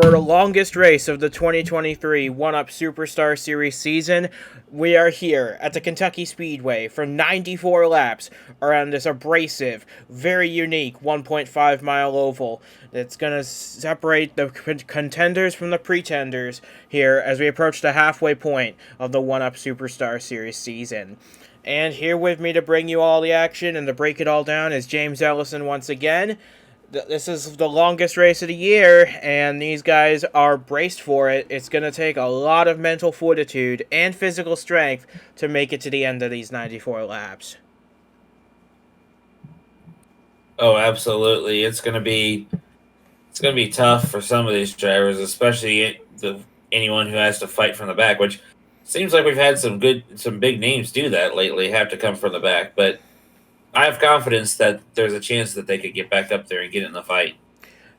For the longest race of the 2023 One-Up Superstar Series season, we are here at the Kentucky Speedway for 94 laps around this abrasive, very unique 1.5 mile oval that's going to separate the contenders from the pretenders here as we approach the halfway point of the One-Up Superstar Series season. And here with me to bring you all the action and to break it all down is James Ellison once again. This is the longest race of the year, and these guys are braced for it. It's going to take a lot of mental fortitude and physical strength to make it to the end of these 94 laps. Oh, absolutely. It's going to be tough for some of these drivers, especially anyone who has to fight from the back, which seems like we've had some big names do that lately, have to come from the back, but I have confidence that there's a chance that they could get back up there and get in the fight.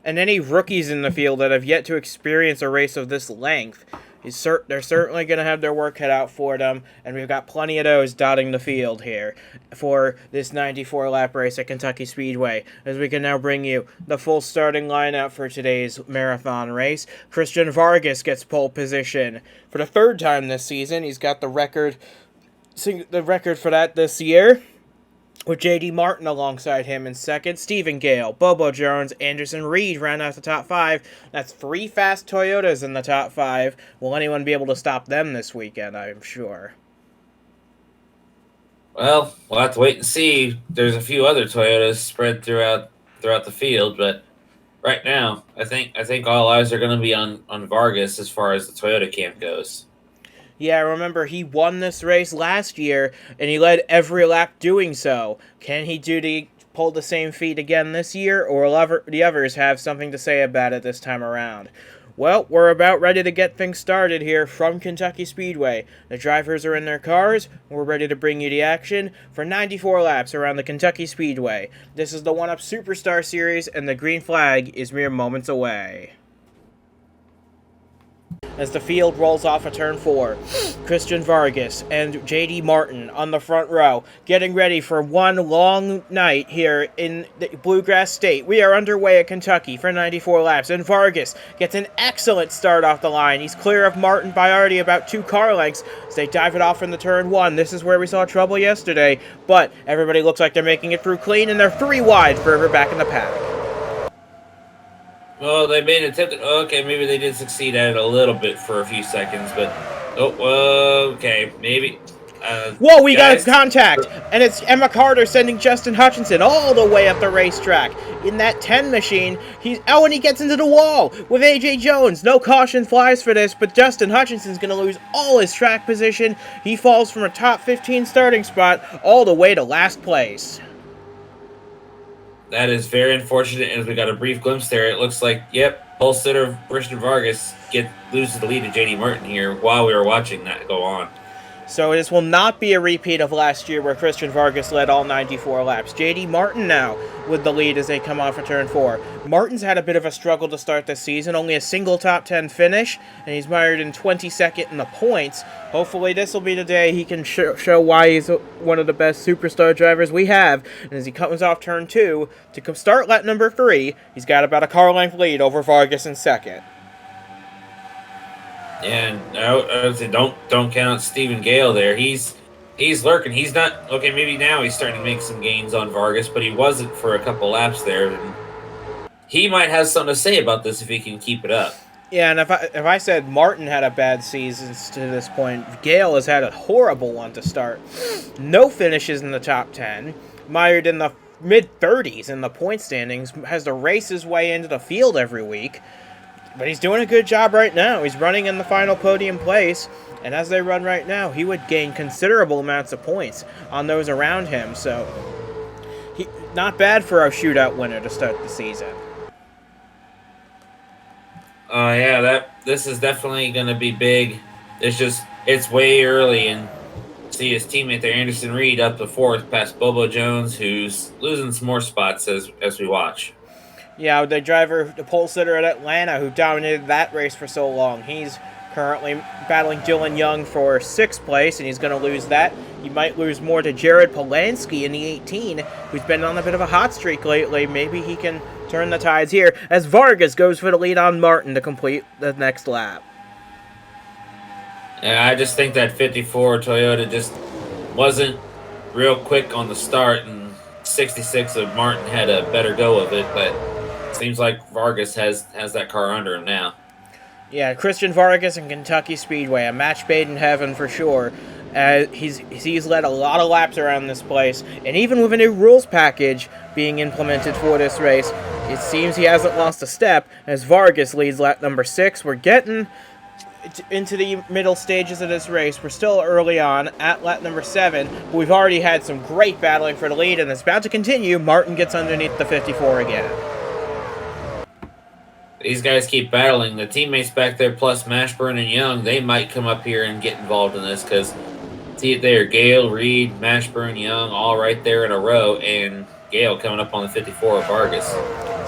And any rookies in the field that have yet to experience a race of this length, they're certainly going to have their work cut out for them, and we've got plenty of those dotting the field here for this 94-lap race at Kentucky Speedway, as we can now bring you the full starting lineup for today's marathon race. Christian Vargas gets pole position for the third time this season. He's got the record for that this year, with J.D. Martin alongside him in second. Stephen Gale, Bobo Jones, Anderson Reed round out the top five. That's three fast Toyotas in the top five. Will anyone be able to stop them this weekend, I'm sure? Well, we'll have to wait and see. There's a few other Toyotas spread throughout the field, but right now, I think all eyes are going to be on Vargas as far as the Toyota camp goes. Yeah, remember, he won this race last year, and he led every lap doing so. Can he pull the same feat again this year, or will the others have something to say about it this time around? Well, we're about ready to get things started here from Kentucky Speedway. The drivers are in their cars. We're ready to bring you the action for 94 laps around the Kentucky Speedway. This is the One-Up Superstar Series, and the green flag is mere moments away. As the field rolls off of turn 4, Christian Vargas and J.D. Martin on the front row, getting ready for one long night here in the Bluegrass State. We are underway at Kentucky for 94 laps, and Vargas gets an excellent start off the line. He's clear of Martin by already about 2 car lengths as they dive it off into turn 1. This is where we saw trouble yesterday, but everybody looks like they're making it through clean, and they're 3 wide further back in the pack. Well, they made an attempt. Okay, maybe they did succeed at it a little bit for a few seconds, but okay, maybe. Whoa, we got contact, and it's Emma Carter sending Justin Hutchinson all the way up the racetrack in that 10 machine. And he gets into the wall with A.J. Jones. No caution flies for this, but Justin Hutchinson's going to lose all his track position. He falls from a top 15 starting spot all the way to last place. That is very unfortunate, as we got a brief glimpse there. It looks like, pole sitter Christian Vargas loses the lead to J.D. Martin here while we were watching that go on. So this will not be a repeat of last year where Christian Vargas led all 94 laps. J.D. Martin now with the lead as they come off of turn 4. Martin's had a bit of a struggle to start this season, only a single top 10 finish, and he's mired in 22nd in the points. Hopefully this will be the day he can show why he's one of the best superstar drivers we have. And as he comes off turn 2 to start lap number 3, he's got about a car length lead over Vargas in second. And I would say don't count out Stephen Gale there. He's lurking. He's not okay. Maybe now he's starting to make some gains on Vargas, but he wasn't for a couple laps there. And he might have something to say about this if he can keep it up. Yeah, and if I said Martin had a bad season to this point, Gale has had a horrible one to start. No finishes in the top 10, mired in the mid-30s in the point standings, has to race his way into the field every week. But he's doing a good job right now. He's running in the final podium place, and as they run right now, he would gain considerable amounts of points on those around him. So, not bad for a shootout winner to start the season. Oh yeah, this is definitely going to be big. It's way early, and see his teammate there, Anderson Reed, up to 4th past Bobo Jones, who's losing some more spots as we watch. Yeah, the pole sitter at Atlanta, who dominated that race for so long. He's currently battling Dylan Young for 6th place, and he's going to lose that. You might lose more to Jared Polanski in the 18, who's been on a bit of a hot streak lately. Maybe he can turn the tides here as Vargas goes for the lead on Martin to complete the next lap. Yeah, I just think that 54 Toyota just wasn't real quick on the start, and 66 of Martin had a better go of it, but it seems like Vargas has that car under him now. Yeah, Christian Vargas and Kentucky Speedway, a match made in heaven for sure. He's led a lot of laps around this place, and even with a new rules package being implemented for this race, it seems he hasn't lost a step as Vargas leads lap number 6. We're getting into the middle stages of this race. We're still early on at lap number 7, but we've already had some great battling for the lead, and it's about to continue. Martin gets underneath the 54 again. These guys keep battling. The teammates back there, plus Mashburn and Young, they might come up here and get involved in this because see it there, Gale, Reed, Mashburn, Young, all right there in a row, and Gale coming up on the 54 of Vargas.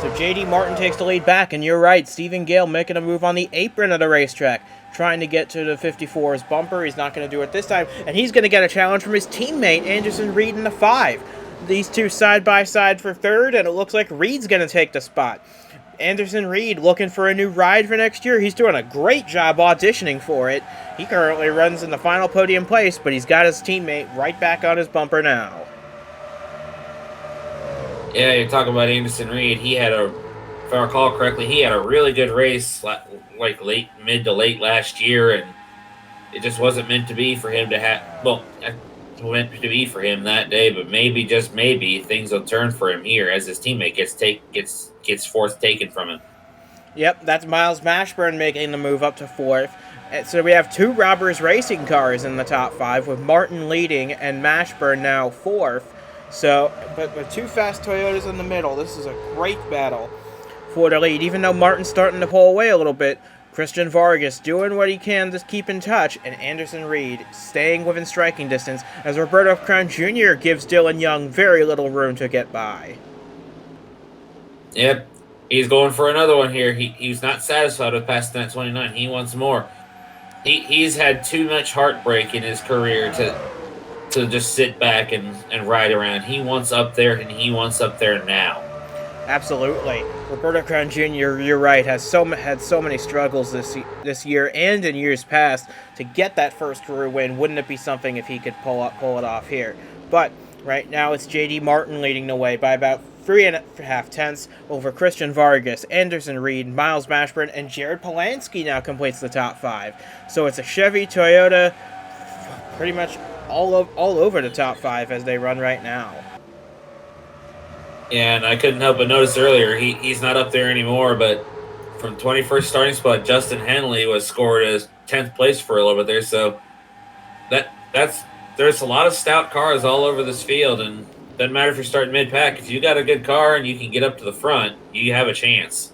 So J.D. Martin takes the lead back, and you're right, Stephen Gale making a move on the apron of the racetrack, trying to get to the 54's bumper. He's not going to do it this time, and he's going to get a challenge from his teammate, Anderson Reed, in the 5. These two side by side for third, and it looks like Reed's going to take the spot. Anderson Reed looking for a new ride for next year. He's doing a great job auditioning for it. He currently runs in the final podium place, but he's got his teammate right back on his bumper now. Yeah, you're talking about Anderson Reed. He had if I recall correctly, he had a really good race like mid to late last year, and it just wasn't meant to be for him to have. Well, it meant to be for him that day, but maybe, just maybe, things will turn for him here as his teammate gets fourth taken from him. Yep, that's Miles Mashburn making the move up to 4th. So we have 2 Robbers Racing cars in the top 5, with Martin leading and Mashburn now 4th. So, but with 2 fast Toyotas in the middle, this is a great battle for the lead. Even though Martin's starting to pull away a little bit, Christian Vargas doing what he can to keep in touch, and Anderson Reed staying within striking distance as Roberto Crown Jr. gives Dylan Young very little room to get by. Yep, he's going for another one here. He's not satisfied with passing that 29. He wants more. He's had too much heartbreak in his career to just sit back and ride around. He wants up there, and he wants up there now. Absolutely. Roberto Crown Jr., you're right, had so many struggles this year and in years past to get that first career win. Wouldn't it be something if he could pull it off here? But right now it's J.D. Martin leading the way by about 3.5 tenths over Christian Vargas, Anderson Reed, Miles Mashburn, and Jared Polanski now completes the top 5. So it's a Chevy, Toyota, pretty much all over the top 5 as they run right now. Yeah, and I couldn't help but notice earlier, he's not up there anymore, but from 21st starting spot, Justin Henley was scored as 10th place for a little bit there, so there's a lot of stout cars all over this field, and doesn't matter if you're starting mid-pack. If you got a good car and you can get up to the front, you have a chance.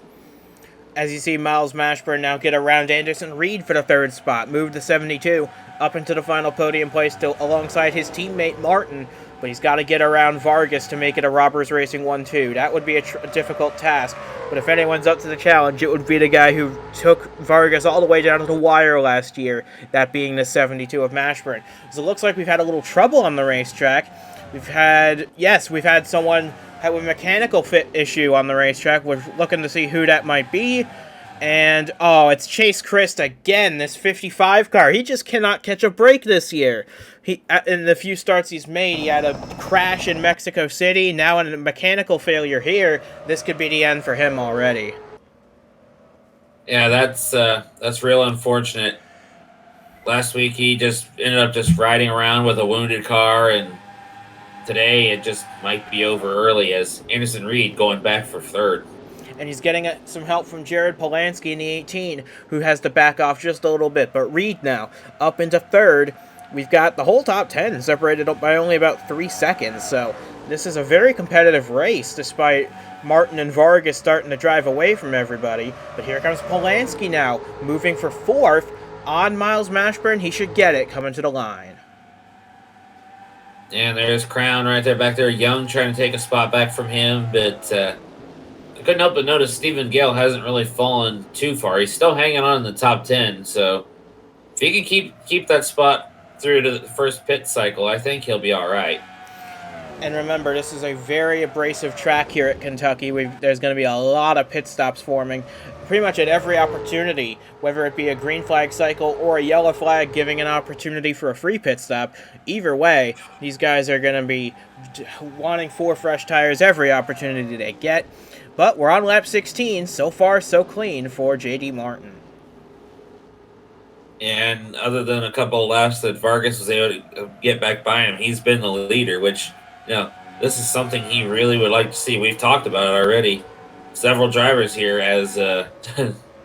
As you see Miles Mashburn now get around Anderson Reed for the 3rd spot, move to 72, up into the final podium place still alongside his teammate Martin, but he's got to get around Vargas to make it a Robbers Racing 1-2. That would be a difficult task, but if anyone's up to the challenge, it would be the guy who took Vargas all the way down to the wire last year, that being the 72 of Mashburn. So it looks like we've had a little trouble on the racetrack. We've had someone have a mechanical fit issue on the racetrack. We're looking to see who that might be. And, it's Chase Christ again, this 55 car. He just cannot catch a break this year. In the few starts he's made, he had a crash in Mexico City. Now in a mechanical failure here, this could be the end for him already. Yeah, that's real unfortunate. Last week he just ended up just riding around with a wounded car, and today it just might be over early as Anderson Reed going back for 3rd. And he's getting some help from Jared Polanski in the 18, who has to back off just a little bit. But Reed now up into 3rd. We've got the whole top 10 separated up by only about 3 seconds. So this is a very competitive race, despite Martin and Vargas starting to drive away from everybody. But here comes Polanski now, moving for 4th on Miles Mashburn. He should get it coming to the line. And there's Crown right there back there. Young trying to take a spot back from him, but I couldn't help but notice Stephen Gale hasn't really fallen too far. He's still hanging on in the top 10, so if he can keep that spot through to the first pit cycle, I think he'll be all right. And remember, this is a very abrasive track here at Kentucky. There's going to be a lot of pit stops forming pretty much at every opportunity, whether it be a green flag cycle or a yellow flag giving an opportunity for a free pit stop. Either way, these guys are going to be wanting 4 fresh tires every opportunity they get. But we're on lap 16. So far, so clean for J.D. Martin. And other than a couple of laps that Vargas was able to get back by him, he's been the leader, which, this is something he really would like to see. We've talked about it already. Several drivers here, as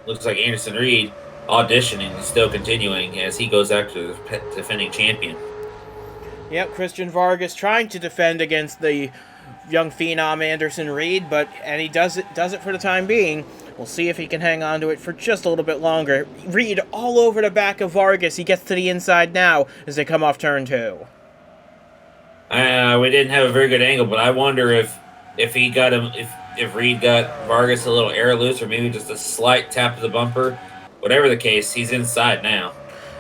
looks like Anderson Reed auditioning and still continuing as he goes after the defending champion. Yep, Christian Vargas trying to defend against the young phenom Anderson Reed, and he does it for the time being. We'll see if he can hang on to it for just a little bit longer. Reed all over the back of Vargas. He gets to the inside now as they come off turn 2. We didn't have a very good angle, but I wonder if he got him if Reed got Vargas a little air loose or maybe just a slight tap of the bumper. Whatever the case, he's inside now.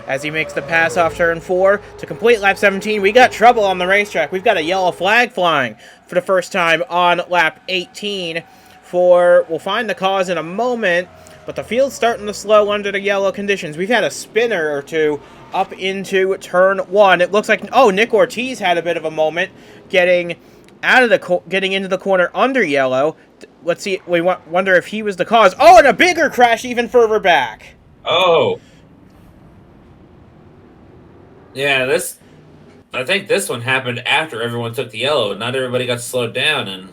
As he makes the pass off turn 4 to complete lap 17, we got trouble on the racetrack. We've got a yellow flag flying for the first time on lap 18. We'll find the cause in a moment, but the field's starting to slow under the yellow conditions. We've had a spinner or two up into turn 1. It looks like, Nick Ortiz had a bit of a moment getting into the corner under yellow. Let's see. We wonder if he was the cause. Oh, and a bigger crash even further back. Oh. Yeah, I think this one happened after everyone took the yellow, and not everybody got slowed down, and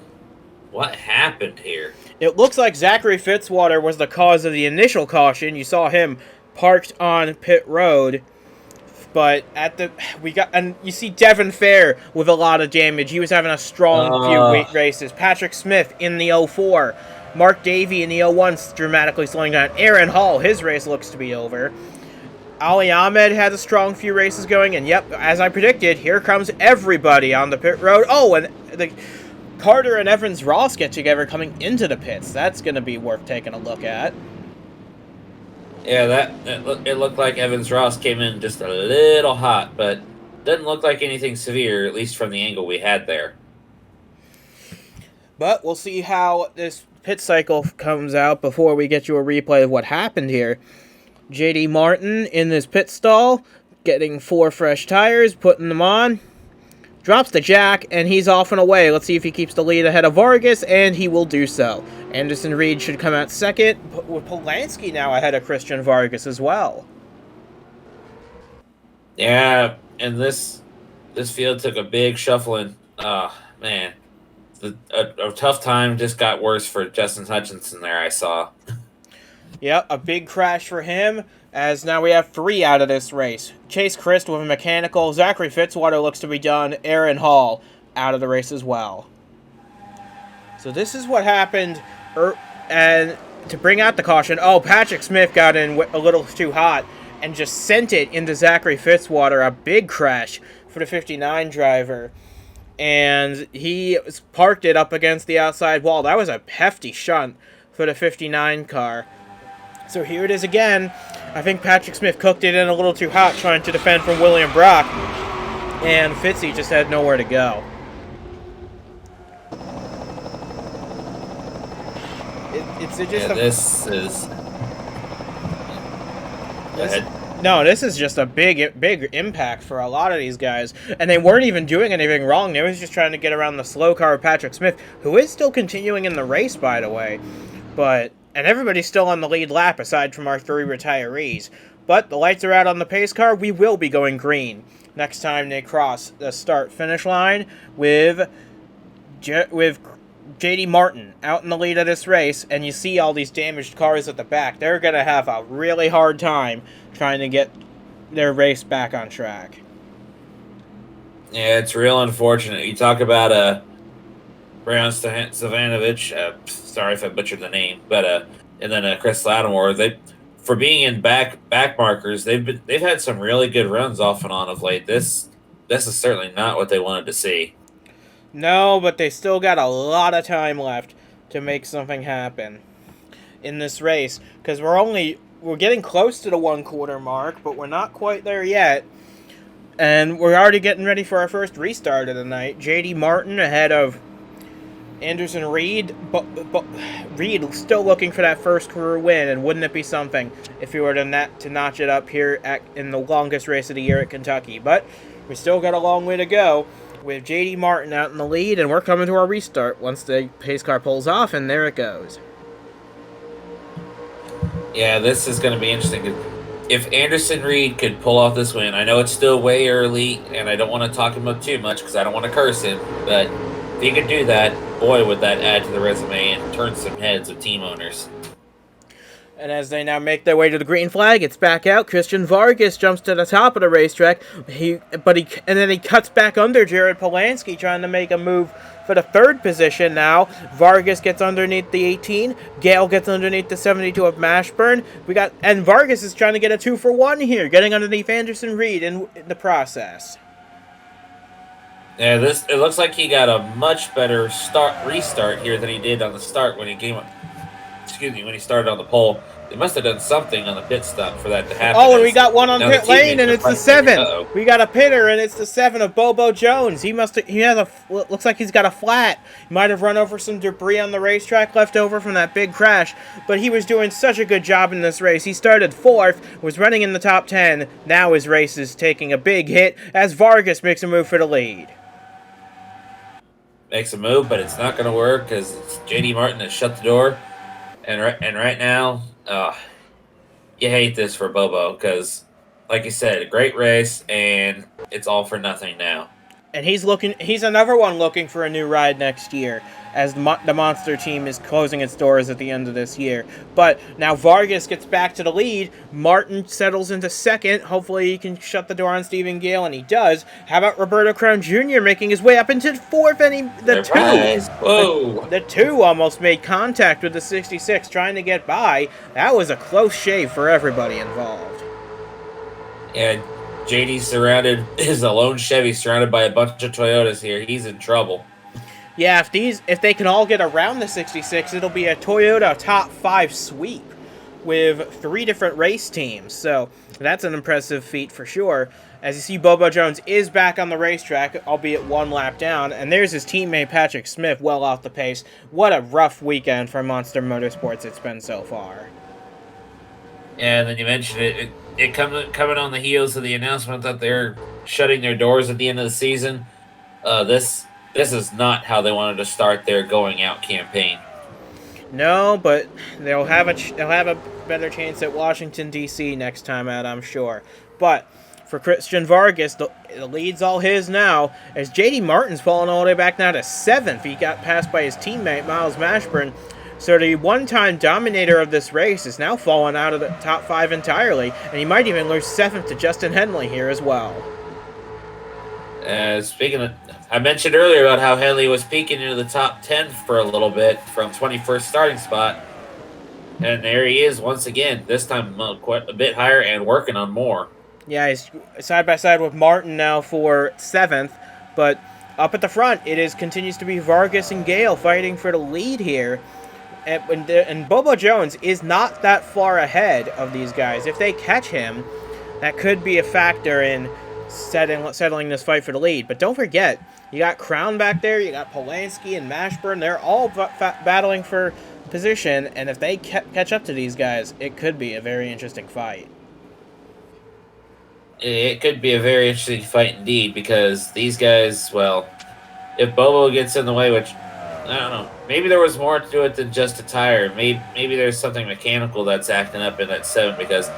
what happened here? It looks like Zachary Fitzwater was the cause of the initial caution. You saw him parked on pit road. But and you see Devin Fair with a lot of damage. He was having a strong few races. Patrick Smith in the 04. Mark Davey in the 01 dramatically slowing down. Aaron Hall, his race looks to be over. Ali Ahmed had a strong few races going. And yep, as I predicted, here comes everybody on the pit road. Oh, and the Carter and Evans Ross get together coming into the pits. That's going to be worth taking a look at. Yeah, it looked like Evans Ross came in just a little hot, but doesn't look like anything severe, at least from the angle we had there. But we'll see how this pit cycle comes out before we get you a replay of what happened here. J.D. Martin in this pit stall, getting 4 fresh tires, putting them on. Drops the jack, and he's off and away. Let's see if he keeps the lead ahead of Vargas, and he will do so. Anderson Reed should come out second, with Polanski now ahead of Christian Vargas as well. Yeah, and this field took a big shuffling. Oh, man. A tough time just got worse for Justin Hutchinson there, I saw. Yep, a big crash for him, as now we have 3 out of this race. Chase Christ with a mechanical. Zachary Fitzwater looks to be done. Aaron Hall out of the race as well. So this is what happened. And to bring out the caution, Patrick Smith got in a little too hot and just sent it into Zachary Fitzwater. A big crash for the 59 driver. And he parked it up against the outside wall. That was a hefty shunt for the 59 car. So here it is again. I think Patrick Smith cooked it in a little too hot trying to defend from William Brock. And Fitzy just had nowhere to go. This is... Go ahead. No, this is just a big impact for a lot of these guys. And they weren't even doing anything wrong. They was just trying to get around the slow car of Patrick Smith, who is still continuing in the race, by the way. And everybody's still on the lead lap aside from our 3 retirees. But the lights are out on the pace car. We will be going green next time they cross the start-finish line with J.D. Martin out in the lead of this race. And you see all these damaged cars at the back. They're going to have a really hard time trying to get their race back on track. Yeah, it's real unfortunate. You talk about Brown Stavanovich, sorry if I butchered the name, but and then Chris Lattimore. For being in back markers, they've had some really good runs off and on of late. This is certainly not what they wanted to see. No, but they still got a lot of time left to make something happen in this race, because we're getting close to the 1/4 mark, but we're not quite there yet. And we're already getting ready for our first restart of the night. J.D. Martin ahead of Anderson Reed, but Reed still looking for that first career win, and wouldn't it be something if he were to notch it up here in the longest race of the year at Kentucky? But we still got a long way to go with J.D. Martin out in the lead, and we're coming to our restart once the pace car pulls off, and there it goes. Yeah, this is going to be interesting. If Anderson Reed could pull off this win, I know it's still way early, and I don't want to talk him up too much because I don't want to curse him, but if he could do that, boy, would that add to the resume and turn some heads of team owners. And as they now make their way to the green flag, it's back out. Christian Vargas jumps to the top of the racetrack. And then he cuts back under Jared Polanski, trying to make a move for the third position now. Vargas gets underneath the 18. Gale gets underneath the 72 of Mashburn. And Vargas is trying to get a 2-for-1 here, getting underneath Anderson Reed in the process. Yeah, it looks like he got a much better restart here than he did on the start when he came up. When he started on the pole. They must have done something on the pit stop for that to happen. Oh, and we got one on pit lane, and it's the 7. We got a pitter, and it's the 7 of Bobo Jones. Looks like he's got a flat. He might have run over some debris on the racetrack left over from that big crash, but he was doing such a good job in this race. He started 4th, was running in the top 10. Now his race is taking a big hit as Vargas makes a move for the lead. Makes a move, but it's not going to work because J.D. Martin has shut the door. And right now, you hate this for Bobo because, like you said, a great race, and it's all for nothing now. And he's another one looking for a new ride next year, as the Monster team is closing its doors at the end of this year. But now Vargas gets back to the lead. Martin settles into 2nd. Hopefully he can shut the door on Stephen Gale, and he does. How about Roberto Crown Jr. making his way up into 4th, and the 2 almost made contact with the 66, trying to get by. That was a close shave for everybody involved. And JD is a lone Chevy surrounded by a bunch of Toyotas here. He's in trouble. Yeah, if they can all get around the 66, it'll be a Toyota top 5 sweep with 3 different race teams. So that's an impressive feat for sure. As you see, Bobo Jones is back on the racetrack, albeit 1 lap down. And there's his teammate Patrick Smith well off the pace. What a rough weekend for Monster Motorsports it's been so far. Yeah, and then you mentioned it coming on the heels of the announcement that they're shutting their doors at the end of the season. This is not how they wanted to start their going out campaign. No, but they'll have a better chance at Washington, D.C. next time out, I'm sure. But for Christian Vargas, the lead's all his now, as J.D. Martin's fallen all the way back now to 7th. He got passed by his teammate, Miles Mashburn. So the one-time dominator of this race is now fallen out of the top 5 entirely, and he might even lose 7th to Justin Henley here as well. Speaking of, I mentioned earlier about how Henley was peeking into the top 10 for a little bit from 21st starting spot, and there he is once again. This time quite a bit higher and working on more. Yeah, he's side by side with Martin now for 7th, but up at the front continues to be Vargas and Gale fighting for the lead here. And Bobo Jones is not that far ahead of these guys. If they catch him, that could be a factor in settling this fight for the lead. But don't forget, you got Crown back there, you got Polanski and Mashburn. They're all battling for position, and if they catch up to these guys, it could be a very interesting fight. It could be a very interesting fight indeed, because these guys, well, if Bobo gets in the way, which, I don't know, maybe there was more to it than just a tire. Maybe there's something mechanical that's acting up in that 7, because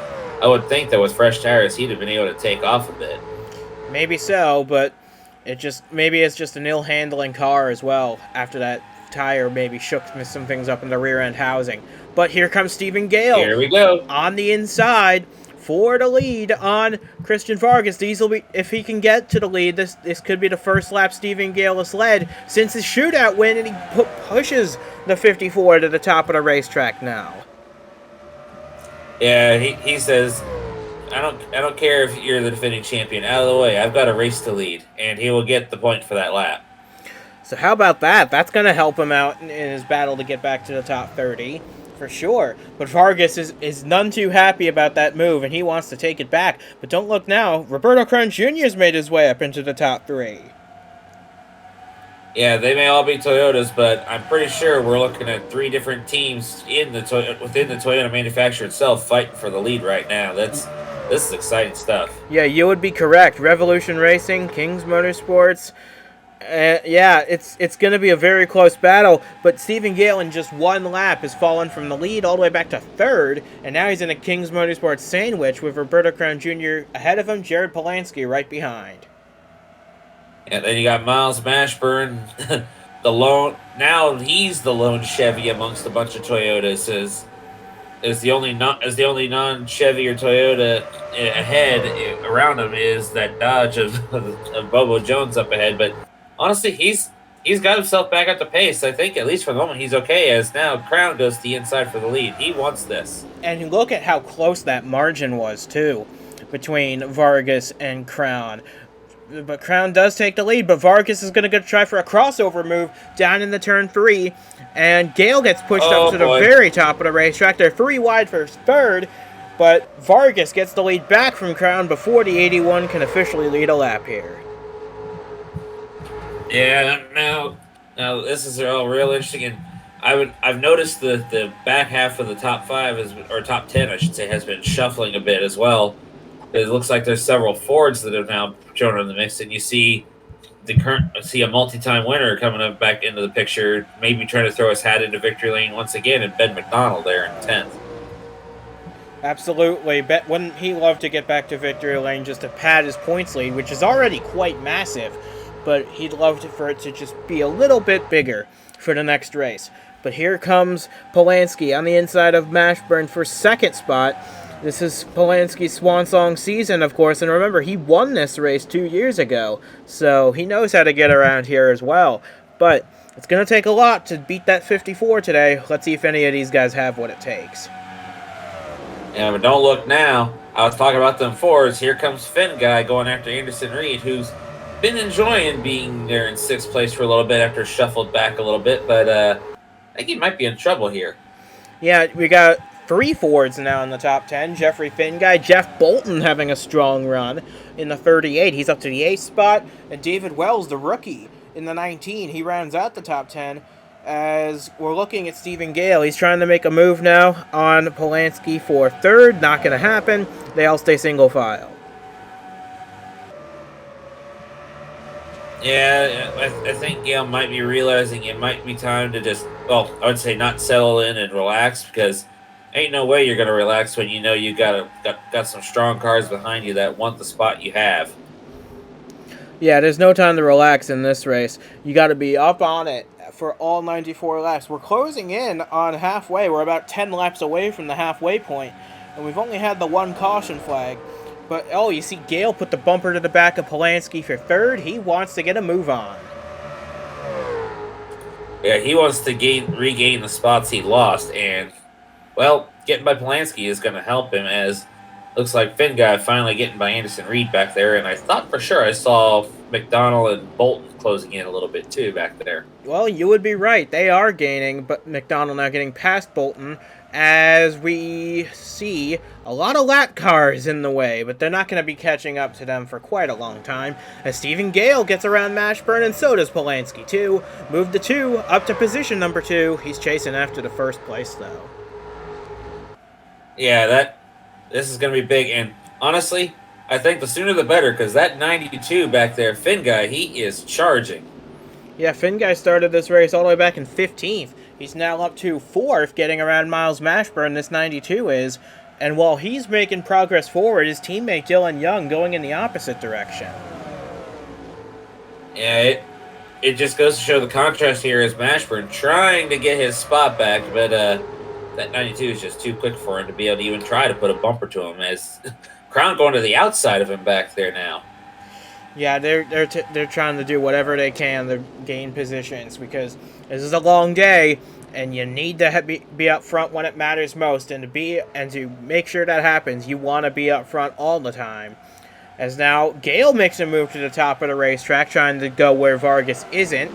I would think that with fresh tires, he'd have been able to take off a bit. Maybe so, but maybe it's just an ill-handling car as well after that tire maybe shook some things up in the rear-end housing. But here comes Stephen Gale. Here we go. On the inside for the lead on Christian Vargas. If he can get to the lead, this could be the first lap Stephen Gale has led since his shootout win, and he pushes the 54 to the top of the racetrack now. Yeah, he says, I don't care if you're the defending champion. Out of the way, I've got a race to lead, and he will get the point for that lap. So how about that? That's going to help him out in his battle to get back to the top 30. For sure. But Vargas is none too happy about that move, and he wants to take it back. But don't look now. Roberto Crown Jr.'s made his way up into the top 3. Yeah, they may all be Toyotas, but I'm pretty sure we're looking at 3 different teams within the Toyota manufacturer itself fighting for the lead right now. This is exciting stuff. Yeah, you would be correct. Revolution Racing, Kings Motorsports. Yeah, it's going to be a very close battle, but Stephen Gale in just one lap has fallen from the lead all the way back to 3rd, and now he's in a Kings Motorsports sandwich with Roberto Crown Jr. ahead of him, Jared Polansky right behind. And then you got Miles Mashburn, now he's the lone Chevy amongst a bunch of Toyotas. Is the only non Chevy or Toyota ahead around him is that Dodge of Bobo Jones up ahead. But honestly, he's got himself back at the pace. I think at least for the moment he's okay. As now Crown goes to the inside for the lead. He wants this. And look at how close that margin was too, between Vargas and Crown. But Crown does take the lead, but Vargas is going to go try for a crossover move down in the turn 3. And Gale gets pushed up to the very top of the racetrack. They're 3 wide for 3rd, but Vargas gets the lead back from Crown before the 81 can officially lead a lap here. Yeah, now this is all real interesting. And I've noticed the back half of the top 5 or top 10, I should say, has been shuffling a bit as well. It looks like there's several Fords that have now joined in the mix, and you see a multi-time winner coming up back into the picture, maybe trying to throw his hat into victory lane once again, and Ben McDonald there in 10th. Absolutely. Wouldn't he love to get back to victory lane just to pad his points lead, which is already quite massive, but he'd love for it to just be a little bit bigger for the next race. But here comes Polansky on the inside of Mashburn for 2nd spot. This is Polansky's swan song season, of course, and remember, he won this race 2 years ago, so he knows how to get around here as well. But it's going to take a lot to beat that 54 today. Let's see if any of these guys have what it takes. Yeah, but don't look now. I was talking about them Fords. Here comes Finn Guy going after Anderson Reed, who's been enjoying being there in 6th place for a little bit after shuffled back a little bit, but I think he might be in trouble here. Yeah, we got 3 Fords now in the top 10. Jeffrey Finguy, Jeff Bolton having a strong run in the 38. He's up to the 8th spot. And David Wells, the rookie, in the 19. He rounds out the top 10. As we're looking at Stephen Gale, he's trying to make a move now on Polansky for 3rd. Not going to happen. They all stay single file. Yeah, I think Gale might be realizing it might be time to just, I would say not settle in and relax, because ain't no way you're going to relax when you know you got some strong cars behind you that want the spot you have. Yeah, there's no time to relax in this race. You got to be up on it for all 94 laps. We're closing in on halfway. We're about 10 laps away from the halfway point, and we've only had the 1 caution flag. But, you see Gale put the bumper to the back of Polansky for 3rd. He wants to get a move on. Yeah, he wants to regain the spots he lost, and, getting by Polansky is going to help him, as looks like Finn Guy finally getting by Anderson Reed back there, and I thought for sure I saw McDonald and Bolton closing in a little bit too back there. Well, you would be right. They are gaining, but McDonald now getting past Bolton, as we see a lot of lap cars in the way, but they're not going to be catching up to them for quite a long time, as Stephen Gale gets around Mashburn, and so does Polansky too. Move the 2 up to position number 2. He's chasing after the 1st place, though. Yeah, this is going to be big, and honestly, I think the sooner the better, because that 92 back there, Finn Guy, he is charging. Yeah, Finn Guy started this race all the way back in 15th. He's now up to 4th, getting around Miles Mashburn, this 92 is. And while he's making progress forward, his teammate Dylan Young going in the opposite direction. Yeah, it just goes to show the contrast here as Mashburn trying to get his spot back, but that 92 is just too quick for him to be able to even try to put a bumper to him, as Crown going to the outside of him back there now. Yeah, they're trying to do whatever they can to gain positions, because this is a long day, and you need to be up front when it matters most, and to make sure that happens, you want to be up front all the time. As now Gale makes a move to the top of the racetrack, trying to go where Vargas isn't.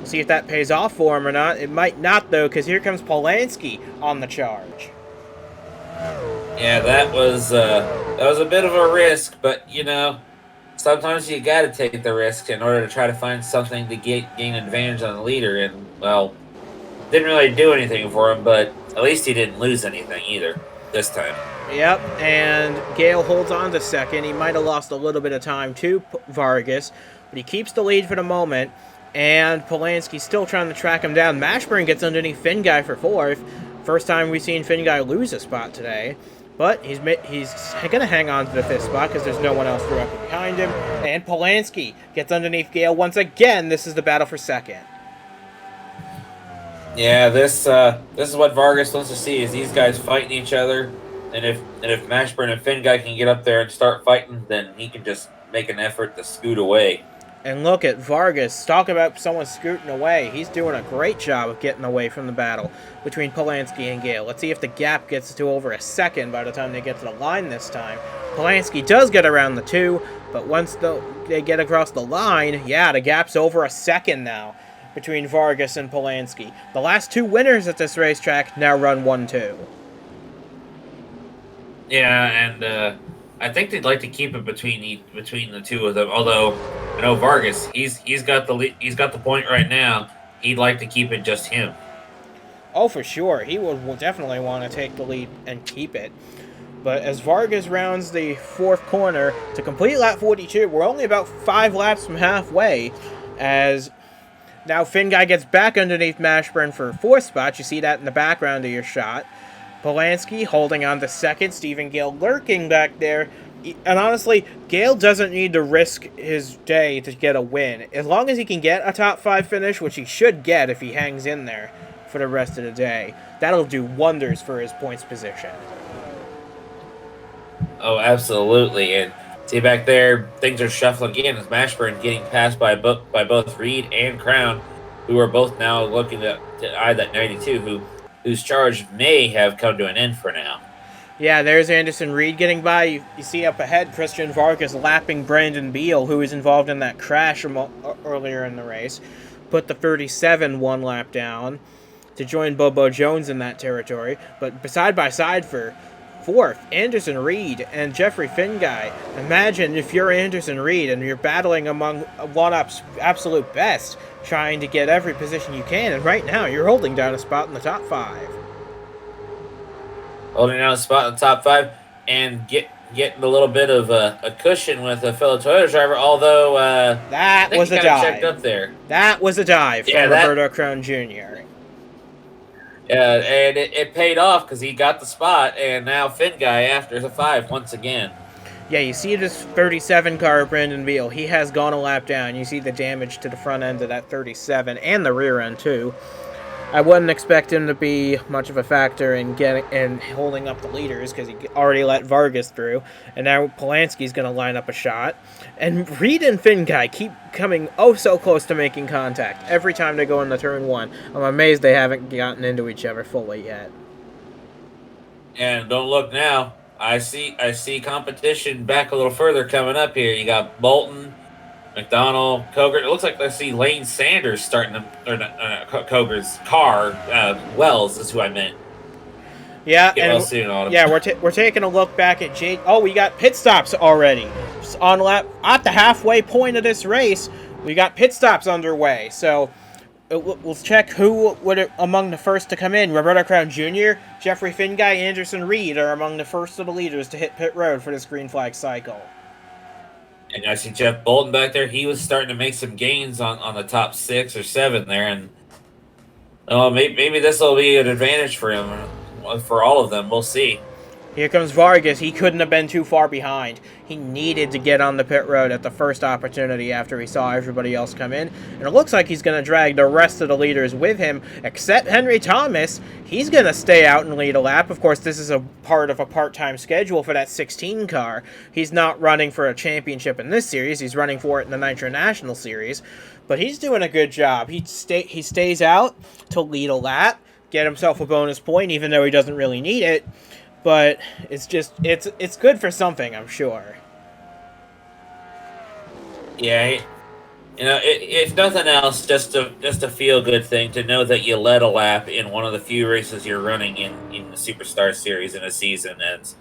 We'll see if that pays off for him or not. It might not, though, because here comes Polanski on the charge. Yeah, that was a bit of a risk, but sometimes you got to take the risk in order to try to find something to gain advantage on the leader. And well, didn't really do anything for him, but at least he didn't lose anything either this time. Yep, and Gale holds on to second. He might have lost a little bit of time to Vargas, but he keeps the lead for the moment. And Polanski's still trying to track him down. Mashburn gets underneath Finguy for fourth. First time we've seen Finguy lose a spot today. But he's going to hang on to the fifth spot because there's no one else directly behind him. And Polanski gets underneath Gale once again. This is the battle for second. Yeah, this is what Vargas wants to see, is these guys fighting each other. And if Mashburn and Finguy can get up there and start fighting, then he can just make an effort to scoot away. And look at Vargas. Talk about someone scooting away. He's doing a great job of getting away from the battle between Polanski and Gale. Let's see if the gap gets to over a second by the time they get to the line this time. Polanski does get around the two, but once they get across the line, yeah, the gap's over a second now between Vargas and Polanski. The last two winners at this racetrack now run 1-2. Yeah, and I think they'd like to keep it between the two of them. Although I know Vargas, he's got the point right now. He'd like to keep it just him. Oh, for sure. He will definitely want to take the lead and keep it. But as Vargas rounds the fourth corner to complete lap 42, we're only about 5 laps from halfway. As now Finguy gets back underneath Mashburn for fourth spot. You see that in the background of your shot. Polanski holding on to second. Stephen Gale lurking back there. And honestly, Gale doesn't need to risk his day to get a win. As long as he can get a top 5 finish, which he should get if he hangs in there for the rest of the day, that'll do wonders for his points position. Oh, absolutely. And see back there, things are shuffling again as Mashburn getting passed by both Reed and Crown, who are both now looking to eye that 92, whose charge may have come to an end for now. Yeah, there's Anderson Reed getting by. You see up ahead Christian Vargas lapping Brandon Beal, who was involved in that crash earlier in the race. Put the 37 one lap down to join Bobo Jones in that territory. But side by side for fourth, Anderson Reed and Jeffrey Finguy. Imagine if you're Anderson Reed and you're battling among one-up's absolute best, trying to get every position you can, and right now you're holding down a spot in the top 5. Holding down a spot in the top 5 and getting a little bit of a cushion with a fellow Toyota driver, although that was a dive. Checked up there. That was a dive from Roberto Crown Jr. Yeah, and it paid off because he got the spot, and now Finguy after the 5 once again. Yeah, you see this 37 car, Brandon Beal. He has gone a lap down. You see the damage to the front end of that 37 and the rear end too. I wouldn't expect him to be much of a factor in getting and holding up the leaders because he already let Vargas through, and now Polanski's going to line up a shot. And Reed and Finguy keep coming oh so close to making contact every time they go into turn 1. I'm amazed they haven't gotten into each other fully yet. And don't look now. I see competition back a little further coming up here. You got Bolton, McDonald, Coger. It looks like I see Lane Sanders starting to, or Coger's car. Wells is who I meant. Yeah, Get well soon on him. Yeah, we're taking a look back at Jake. Oh, we got pit stops already. Just on lap at the halfway point of this race, we got pit stops underway. So we'll check who would among the first to come in. Roberto Crown Jr., Jeffrey Finguy, Anderson Reed are among the first of the leaders to hit pit road for this green flag cycle. And I see Jeff Bolton back there. He was starting to make some gains on the top 6 or 7 there, and maybe this will be an advantage for him, for all of them. We'll see. Here comes Vargas. He couldn't have been too far behind. He needed to get on the pit road at the first opportunity after he saw everybody else come in. And it looks like he's going to drag the rest of the leaders with him, except Henry Thomas. He's going to stay out and lead a lap. Of course, this is a part of a part-time schedule for that 16 car. He's not running for a championship in this series. He's running for it in the Nitro National Series. But he's doing a good job. He stays out to lead a lap, get himself a bonus point, even though he doesn't really need it. But it's good for something, I'm sure. Yeah, If nothing else, just a feel good thing to know that you led a lap in one of the few races you're running in the Superstar Series in a season, as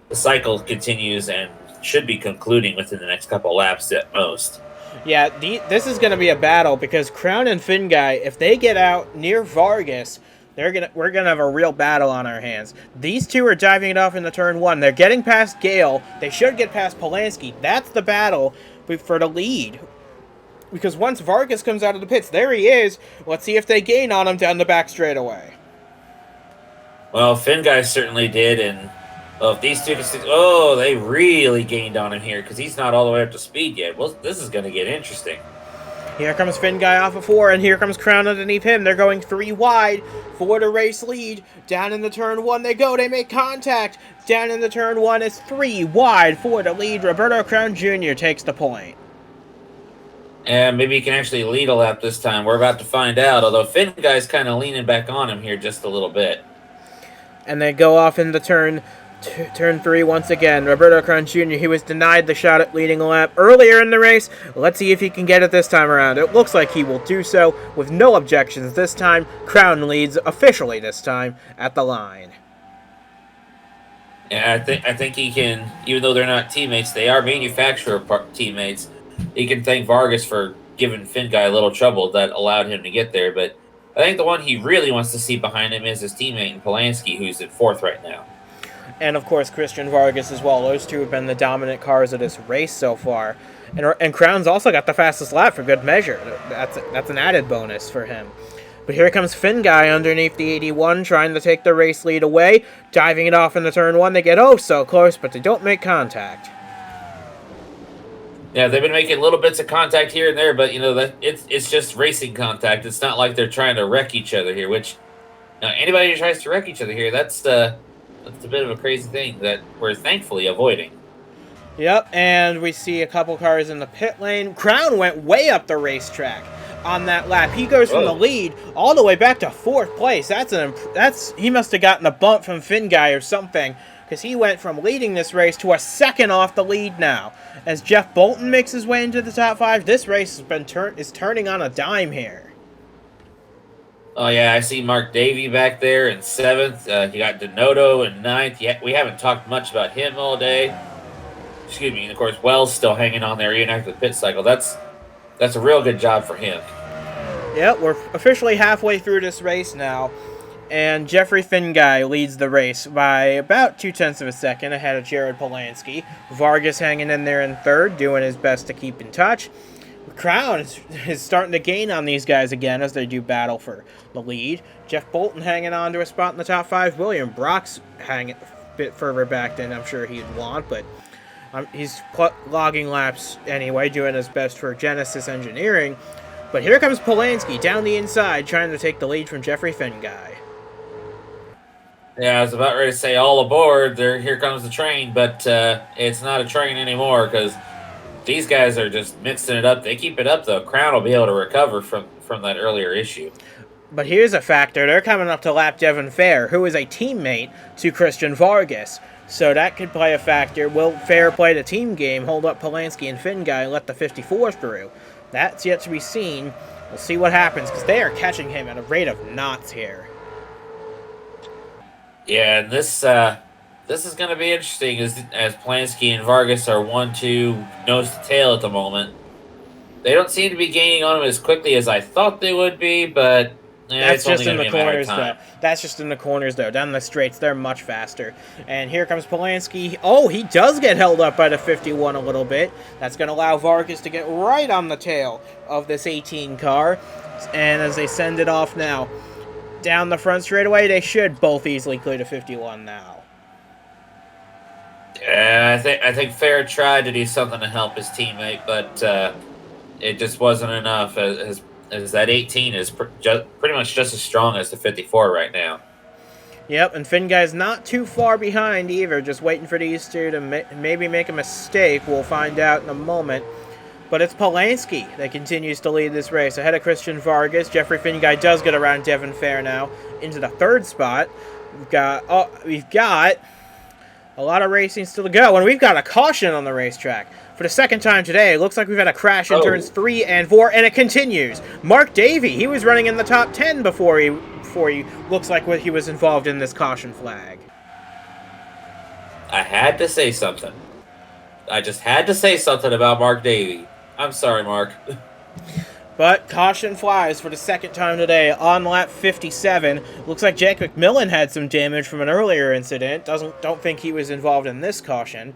the cycle continues and should be concluding within the next couple laps at most. Yeah, this is going to be a battle because Crown and Finguy, if they get out near Vargas, we're gonna have a real battle on our hands. These two are diving it off in the turn one. They're getting past Gale. They should get past Polanski. That's the battle for the lead. Because once Vargas comes out of the pits, there he is. Let's see if they gain on him down the back straightaway. Well, Finguy certainly did, and well, if these two can they really gained on him here because he's not all the way up to speed yet. Well, this is going to get interesting. Here comes Finguy off of 4, and here comes Crown underneath him. They're going 3 wide for the race lead. Down in the turn 1 they go. They make contact. Down in the turn 1, it's 3 wide for the lead. Roberto Crown Jr. takes the point. And maybe he can actually lead a lap this time. We're about to find out, although Finguy's kind of leaning back on him here just a little bit. And they go off in the turn 3 once again. Roberto Crown Jr., he was denied the shot at leading a lap earlier in the race. Let's see if he can get it this time around. It looks like he will do so with no objections this time. Crown leads officially this time at the line. Yeah, I think he can, even though they're not teammates, they are manufacturer teammates. He can thank Vargas for giving Finguy a little trouble that allowed him to get there. But I think the one he really wants to see behind him is his teammate in Polanski, who's at 4th right now. And, of course, Christian Vargas as well. Those two have been the dominant cars of this race so far. And Crown's also got the fastest lap for good measure. That's an added bonus for him. But here comes Finguy underneath the 81, trying to take the race lead away. Diving it off in the turn 1. They get so close, but they don't make contact. Yeah, they've been making little bits of contact here and there, but, that it's just racing contact. It's not like they're trying to wreck each other here, which anybody who tries to wreck each other here, that's a bit of a crazy thing that we're thankfully avoiding. Yep, and we see a couple cars in the pit lane. Crown went way up the racetrack on that lap. He goes from the lead all the way back to 4th place. He must have gotten a bump from Finguy or something, because he went from leading this race to a 2nd off the lead now. As Jeff Bolton makes his way into the top 5, this race is turning on a dime here. Oh, yeah, I see Mark Davey back there in 7th. You got Denoto in 9th. Yeah, we haven't talked much about him all day. Excuse me. And, of course, Wells still hanging on there even after the pit cycle. That's a real good job for him. Yep, we're officially halfway through this race now. And Jeffrey Finguy leads the race by about 0.2 of a second ahead of Jared Polanski. Vargas hanging in there in 3rd, doing his best to keep in touch. Crown is starting to gain on these guys again as they do battle for the lead. Jeff Bolton hanging on to a spot in the top 5. William Brock's hanging a bit further back than I'm sure he'd want, but he's logging laps anyway, doing his best for Genesis Engineering. But here comes Polanski down the inside, trying to take the lead from Jeffrey Finguy. Yeah, I was about ready to say all aboard. Here comes the train, but it's not a train anymore because these guys are just mixing it up. They keep it up, though. Crown will be able to recover from that earlier issue. But here's a factor. They're coming up to lap Devin Fair, who is a teammate to Christian Vargas. So that could play a factor. Will Fair play the team game, hold up Polanski and Finguy, and let the 54 through? That's yet to be seen. We'll see what happens, because they are catching him at a rate of knots here. Yeah, and this is going to be interesting as Polanski and Vargas are 1-2 nose to tail at the moment. They don't seem to be gaining on him as quickly as I thought they would be, but that's just in the corners, though. That's just in the corners, though. Down the straights, they're much faster. And here comes Polanski. Oh, he does get held up by the 51 a little bit. That's going to allow Vargas to get right on the tail of this 18 car. And as they send it off now, down the front straightaway, they should both easily clear the 51 now. Yeah, I think Fair tried to do something to help his teammate, but it just wasn't enough. As that 18 is pretty much just as strong as the 54 right now. Yep, and Finguy's not too far behind either. Just waiting for these two to maybe make a mistake. We'll find out in a moment. But it's Polanski that continues to lead this race. Ahead of Christian Vargas, Jeffrey Finguy does get around Devin Fair now into the 3rd spot. We've got A lot of racing still to go, and we've got a caution on the racetrack. For the second time today, it looks like we've had a crash in turns 3 and 4, and it continues. Mark Davey, he was running in the top 10 before he looks like he was involved in this caution flag. I had to say something. I just had to say something about Mark Davey. I'm sorry, Mark. But caution flies for the second time today on lap 57. Looks like Jake McMillan had some damage from an earlier incident. Don't think he was involved in this caution.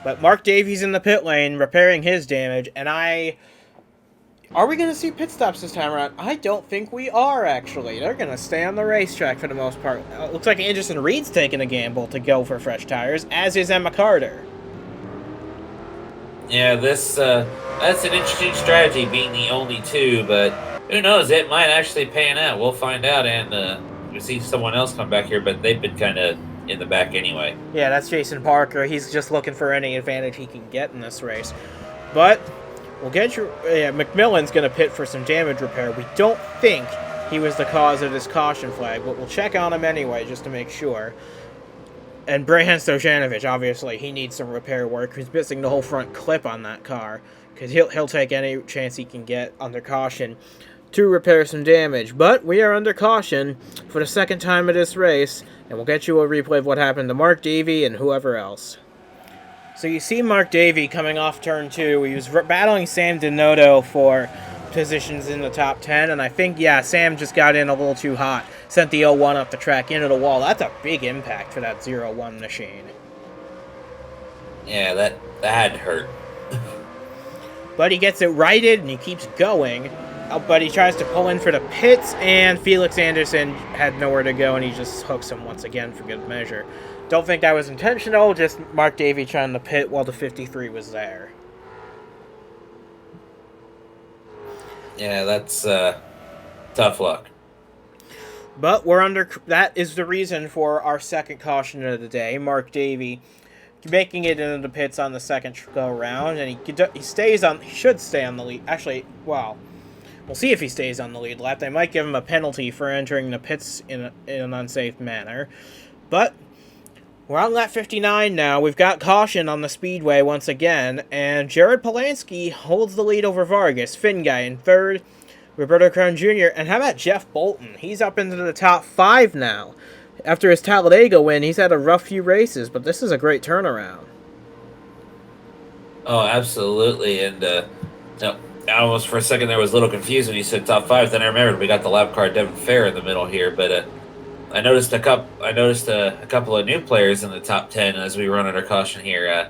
But Mark Davies in the pit lane repairing his damage, and are we going to see pit stops this time around? I don't think we are, actually. They're going to stay on the racetrack for the most part. Looks like Anderson Reed's taking a gamble to go for fresh tires, as is Emma Carter. Yeah, that's an interesting strategy, being the only two, but who knows? It might actually pan out. We'll find out, and we see someone else come back here, but they've been kind of in the back anyway. Yeah, that's Jason Parker. He's just looking for any advantage he can get in this race. But we'll get you. McMillan's going to pit for some damage repair. We don't think he was the cause of this caution flag, but we'll check on him anyway just to make sure. And Brahan Stojanovic, obviously, he needs some repair work. He's missing the whole front clip on that car, because he'll take any chance he can get under caution to repair some damage. But we are under caution for the second time of this race, and we'll get you a replay of what happened to Mark Davey and whoever else. So you see Mark Davey coming off turn 2. He was battling Sam Denoto for positions in the top 10, and I think, yeah, Sam just got in a little too hot. Sent the 0-1 up the track into the wall. That's a big impact for that 0-1 machine. Yeah, that hurt. But he gets it righted, and he keeps going. But he tries to pull in for the pits, and Felix Anderson had nowhere to go, and he just hooks him once again for good measure. Don't think that was intentional, just Mark Davey trying to pit while the 53 was there. Yeah, that's tough luck. But that is the reason for our second caution of the day. Mark Davey making it into the pits on the second go round, and he should stay on the lead. Actually, well, we'll see if he stays on the lead lap. They might give him a penalty for entering the pits in an unsafe manner. But we're on lap 59 now. We've got caution on the speedway once again, and Jared Polanski holds the lead over Vargas. Finn Guy in third, Roberto Crown Jr., and how about Jeff Bolton? He's up into the top 5 now. After his Talladega win, he's had a rough few races, but this is a great turnaround. Oh, absolutely, and no, I almost for a second there was a little confused when you said top 5. Then I remembered we got the lap car Devin Fair in the middle here, but I noticed a couple of new players in the top 10 as we run under caution here.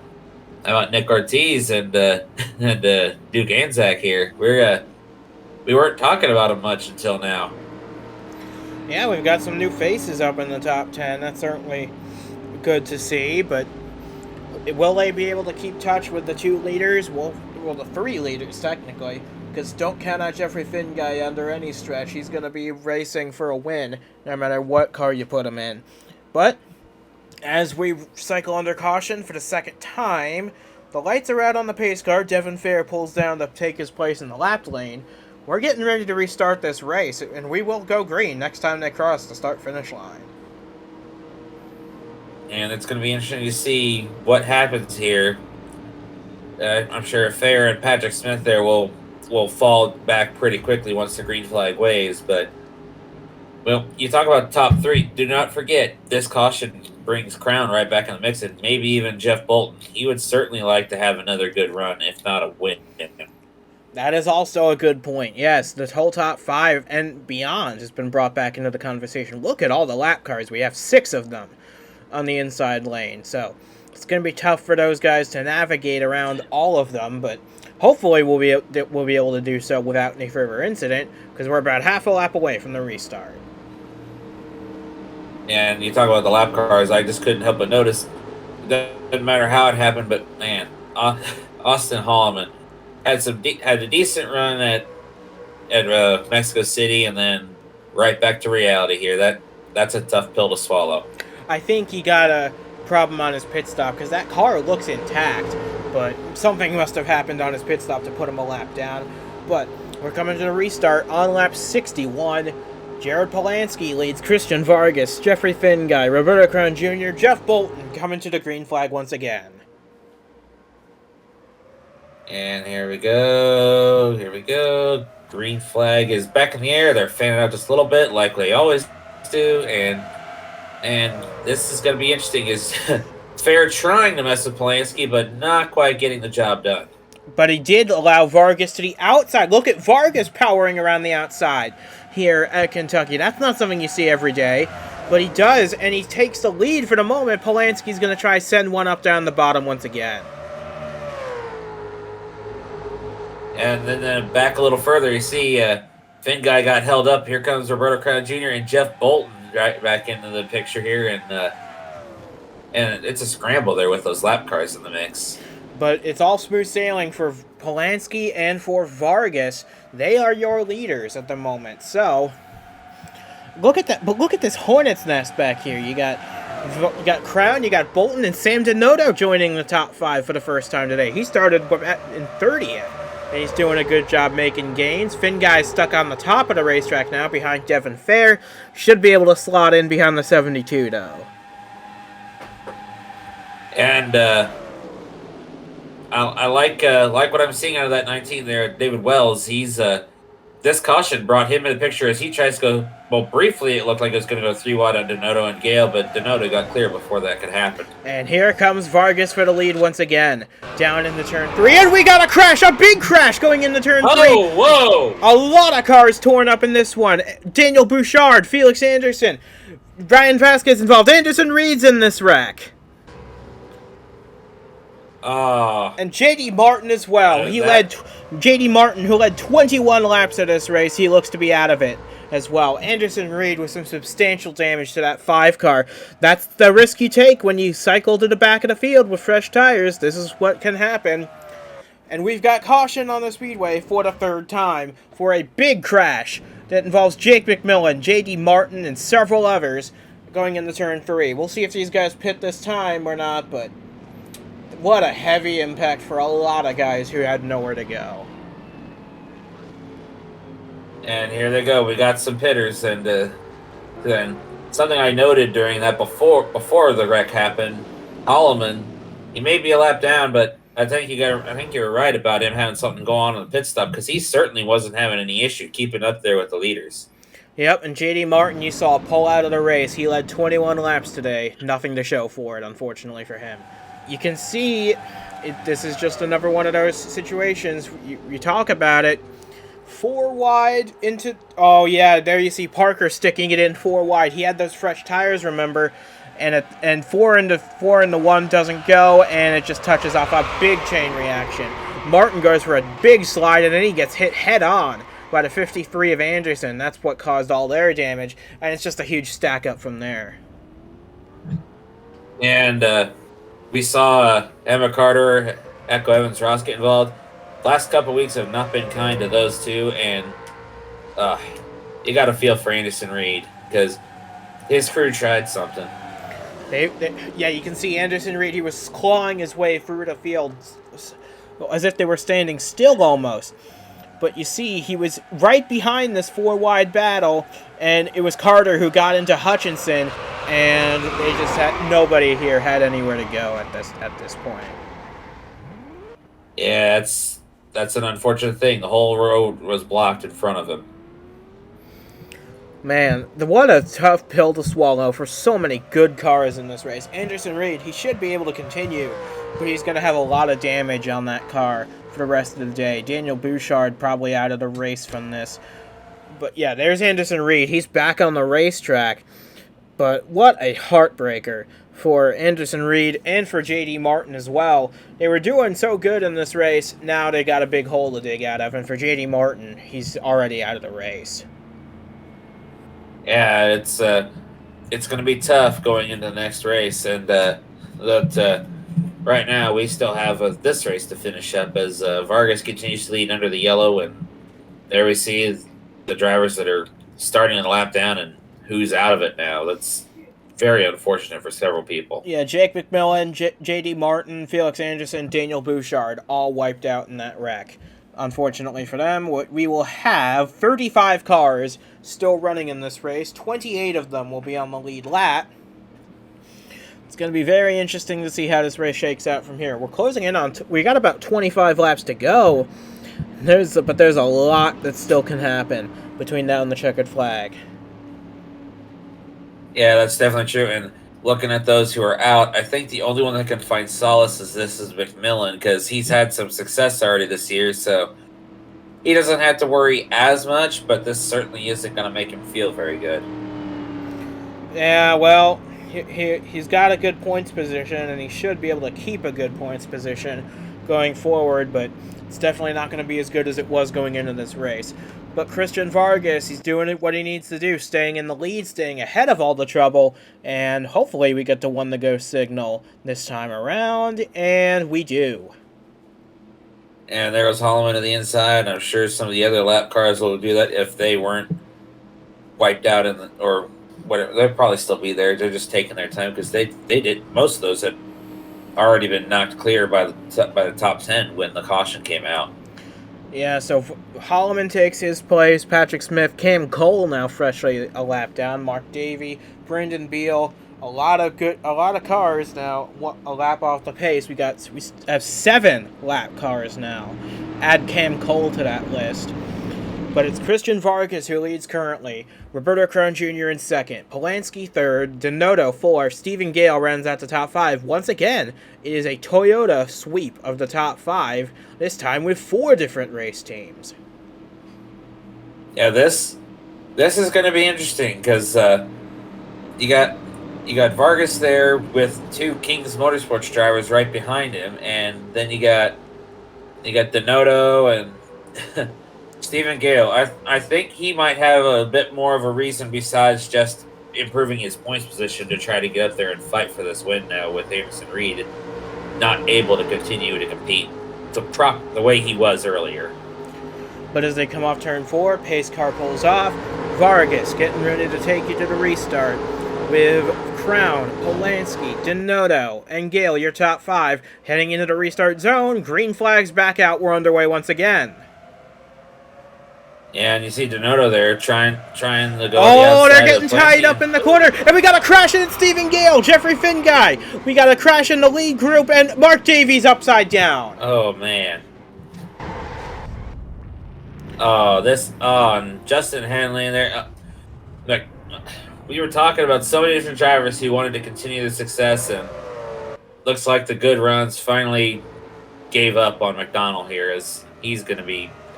How about Nick Ortiz and Duke Anzac here? We weren't talking about them much until now. Yeah, we've got some new faces up in the top 10. That's certainly good to see, but will they be able to keep touch with the 2 leaders? Well, the 3 leaders, technically, because don't count out Jeffrey Finn Guy under any stretch. He's going to be racing for a win, no matter what car you put him in. But as we cycle under caution for the second time, the lights are out on the pace car. Devin Fair pulls down to take his place in the lap lane. We're getting ready to restart this race, and we will go green next time they cross the start-finish line. And it's going to be interesting to see what happens here. I'm sure Fair and Patrick Smith there will fall back pretty quickly once the green flag waves. But, well, you talk about top 3. Do not forget, this caution brings Crown right back in the mix, and maybe even Jeff Bolton. He would certainly like to have another good run, if not a win. That is also a good point. Yes, the whole top 5 and beyond has been brought back into the conversation. Look at all the lap cars. We have 6 of them on the inside lane. So it's going to be tough for those guys to navigate around all of them, but hopefully we'll be able to do so without any further incident, because we're about half a lap away from the restart. And you talk about the lap cars, I just couldn't help but notice, it doesn't matter how it happened, but man, Austin Holloman had a decent run at Mexico City, and then right back to reality here. That's a tough pill to swallow. I think he got a problem on his pit stop, because that car looks intact, but something must have happened on his pit stop to put him a lap down. But we're coming to the restart on lap 61. Jared Polanski leads Christian Vargas, Jeffrey Finguy, Roberto Crown Jr., Jeff Bolton coming to the green flag once again. And here we go. Here we go. Green flag is back in the air. They're fanning out just a little bit, like they always do. And this is going to be interesting. Is Fair trying to mess with Polanski, but not quite getting the job done. But he did allow Vargas to the outside. Look at Vargas powering around the outside here at Kentucky. That's not something you see every day. But he does, and he takes the lead for the moment. Polanski's going to try send one up down the bottom once again. And then back a little further, you see Finguy got held up. Here comes Roberto Crown Jr. and Jeff Bolton right back into the picture here. And it's a scramble there with those lap cars in the mix. But it's all smooth sailing for Polanski and for Vargas. They are your leaders at the moment. So, look at that. But look at this Hornet's nest back here. You got Crown, you got Bolton, and Sam Donato joining the top 5 for the first time today. He started in 30th, and he's doing a good job making gains. Finguy's stuck on the top of the racetrack now behind Devin Fair. Should be able to slot in behind the 72, though. And I like what I'm seeing out of that 19 there, David Wells. He's this caution brought him in the picture as he tries to go. Well, briefly it looked like it was going to go 3 wide on Donato and Gale, but Donato got clear before that could happen. And here comes Vargas for the lead once again, down in the turn 3, and we got a crash, a big crash going into turn 3. Oh, whoa! A lot of cars torn up in this one. Daniel Bouchard, Felix Anderson, Brian Vasquez involved. Anderson Reed's in this wreck. And J.D. Martin as well. J.D. Martin, who led 21 laps of this race, he looks to be out of it as well. Anderson Reed with some substantial damage to that 5 car. That's the risk you take when you cycle to the back of the field with fresh tires. This is what can happen. And we've got caution on the speedway for the 3rd time for a big crash that involves Jake McMillan, J.D. Martin, and several others going into turn 3. We'll see if these guys pit this time or not, but what a heavy impact for a lot of guys who had nowhere to go. And here they go. We got some pitters, and then something I noted during that before the wreck happened. Holloman, he may be a lap down, but I think you were right about him having something go on in the pit stop, because he certainly wasn't having any issue keeping up there with the leaders. Yep, and J.D. Martin, you saw pull out of the race. He led 21 laps today. Nothing to show for it, unfortunately for him. You can see this is just another one of those situations. You talk about it. 4 wide into... Oh, yeah, there you see Parker sticking it in 4 wide. He had those fresh tires, remember, and 4 into 1 doesn't go, and it just touches off a big chain reaction. Martin goes for a big slide, and then he gets hit head-on by the 53 of Anderson. That's what caused all their damage, and it's just a huge stack up from there. And we saw Emma Carter, Echo Evans Ross get involved. Last couple weeks have not been kind to those two, and you got to feel for Anderson Reed, because his crew tried something. Yeah, you can see Anderson Reed. He was clawing his way through the field as if they were standing still almost. But you see, he was right behind this 4-wide battle, and it was Carter who got into Hutchinson, and they just had nobody here had anywhere to go at this point. Yeah, that's an unfortunate thing. The whole road was blocked in front of him. Man, what a tough pill to swallow for so many good cars in this race. Anderson Reed, he should be able to continue, but he's going to have a lot of damage on that car for the rest of the day. Daniel Bouchard probably out of the race from this. But yeah, there's Anderson Reed. He's back on the racetrack. But what a heartbreaker for Anderson Reed and for J.D. Martin as well. They were doing so good in this race. Now they got a big hole to dig out of. And for J.D. Martin, he's already out of the race. Yeah, it's going to be tough going into the next race. And right now we still have this race to finish up as Vargas continues to lead under the yellow. And there we see the drivers that are starting to lap down and who's out of it now. That's very unfortunate for several people. Yeah, Jake McMillan, J.D. Martin, Felix Anderson, Daniel Bouchard, all wiped out in that wreck. Unfortunately for them, we will have 35 cars still running in this race. 28 of them will be on the lead lap. It's going to be very interesting to see how this race shakes out from here. We're closing in on... we got about 25 laps to go. But there's a lot that still can happen between now and the checkered flag. Yeah, that's definitely true. And looking at those who are out, I think the only one that can find solace is McMillan, because he's had some success already this year, so he doesn't have to worry as much, but this certainly isn't going to make him feel very good. Yeah, well, he's got a good points position, and he should be able to keep a good points position going forward, but it's definitely not going to be as good as it was going into this race. But Christian Vargas, he's doing what he needs to do, staying in the lead, staying ahead of all the trouble, and hopefully we get to win the go signal this time around, and we do. And there goes Holloman to the inside. I'm sure some of the other lap cars will do that if they weren't wiped out or whatever. They'll probably still be there. They're just taking their time because they did. Most of those had already been knocked clear by the top 10 when the caution came out. Yeah, so Holloman takes his place. Patrick Smith, Cam Cole now freshly a lap down. Mark Davey, Brendan Beal, a lot of cars now. A lap off the pace. We have 7 lap cars now. Add Cam Cole to that list. But it's Christian Vargas who leads currently. Roberto Crone Jr. in second. Polanski third. Denoto fourth. Stephen Gale rounds out the top 5. Once again, it is a Toyota sweep of the top 5. This time with 4 different race teams. Yeah, this is going to be interesting because you got Vargas there with 2 Kings Motorsports drivers right behind him, and then you got Denoto and Stephen Gale. I think he might have a bit more of a reason besides just improving his points position to try to get up there and fight for this win now with Anderson Reed not able to continue to compete the way he was earlier. But as they come off turn 4, pace car pulls off. Vargas getting ready to take you to the restart with Crown, Polanski, Denoto, and Gale, your top 5, heading into the restart zone. Green flags back out. We're underway once again. Yeah, and you see Denoto there trying to go. Oh, they're getting tied up in the corner, and we got a crash in Stephen Gale, Jeffrey Finn guy. We got a crash in the lead group, and Mark Davies upside down. Oh man. And Justin Hanley in there. Look, we were talking about so many different drivers who wanted to continue the success, and looks like the good runs finally gave up on McDonald here, as I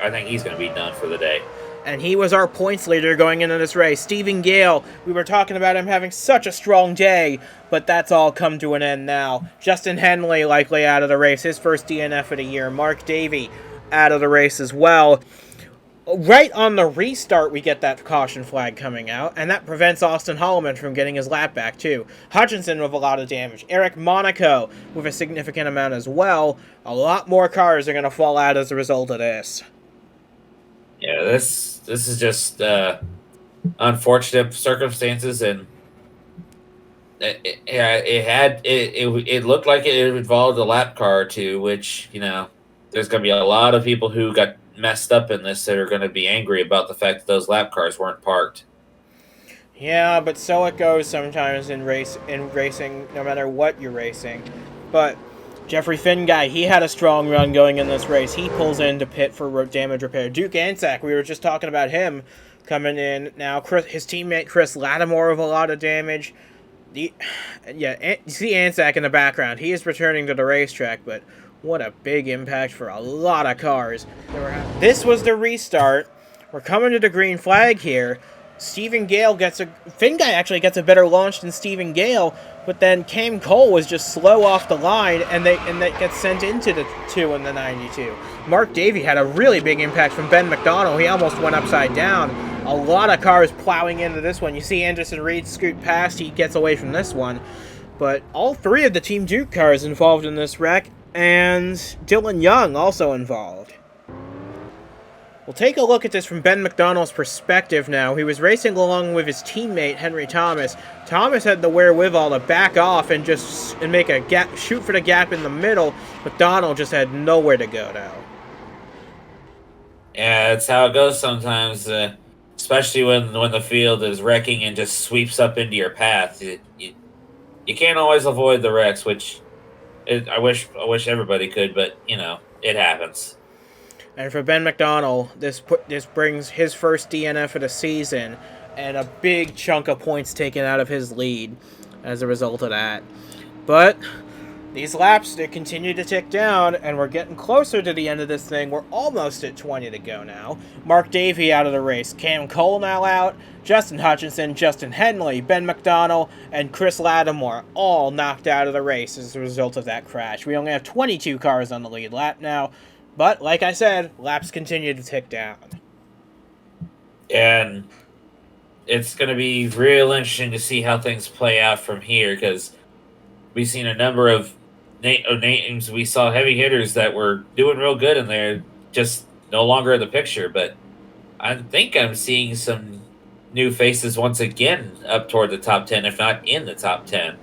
think he's going to be done for the day. And he was our points leader going into this race. Stephen Gale, we were talking about him having such a strong day, but that's all come to an end now. Justin Henley likely out of the race, his first DNF of the year. Mark Davey out of the race as well. Right on the restart, we get that caution flag coming out, and that prevents Austin Holloman from getting his lap back, too. Hutchinson with a lot of damage. Eric Monaco with a significant amount as well. A lot more cars are going to fall out as a result of this. Yeah, this is just unfortunate circumstances, and it looked like it involved a lap car too, which, there's going to be a lot of people who got messed up in this that are going to be angry about the fact that those lap cars weren't parked. Yeah, but so it goes sometimes in racing, no matter what you're racing. But Jeffrey Finn guy, he had a strong run going in this race. He pulls into pit for damage repair. Duke Ansack, we were just talking about him coming in. Now, his teammate Chris Lattimore with a lot of damage. You see Ansack in the background. He is returning to the racetrack, but what a big impact for a lot of cars. This was the restart. We're coming to the green flag here. Finn guy actually gets a better launch than Stephen Gale, but then Cam Cole was just slow off the line, and that gets sent into the 2 in the 92. Mark Davey had a really big impact from Ben McDonald. He almost went upside down. A lot of cars plowing into this one. You see Anderson Reed scoot past. He gets away from this one. But all 3 of the Team Duke cars involved in this wreck, and Dylan Young also involved. We'll take a look at this from Ben McDonald's perspective now. He was racing along with his teammate, Henry Thomas. Thomas had the wherewithal to back off and make a gap, shoot for the gap in the middle. McDonald just had nowhere to go now. Yeah, that's how it goes sometimes. Especially when the field is wrecking and just sweeps up into your path. You can't always avoid the wrecks, which I wish everybody could, but it happens. And for Ben McDonald, this brings his first DNF of the season, and a big chunk of points taken out of his lead as a result of that. But these laps, they continue to tick down, and we're getting closer to the end of this thing. We're almost at 20 to go now. Mark Davey out of the race. Cam Cole now out. Justin Hutchinson, Justin Henley, Ben McDonald, and Chris Lattimore all knocked out of the race as a result of that crash. We only have 22 cars on the lead lap now. But, like I said, laps continue to tick down. And it's going to be real interesting to see how things play out from here because we've seen a number of names. We saw heavy hitters that were doing real good and they're just no longer in the picture. But I think I'm seeing some new faces once again up toward the top 10, if not in the top 10.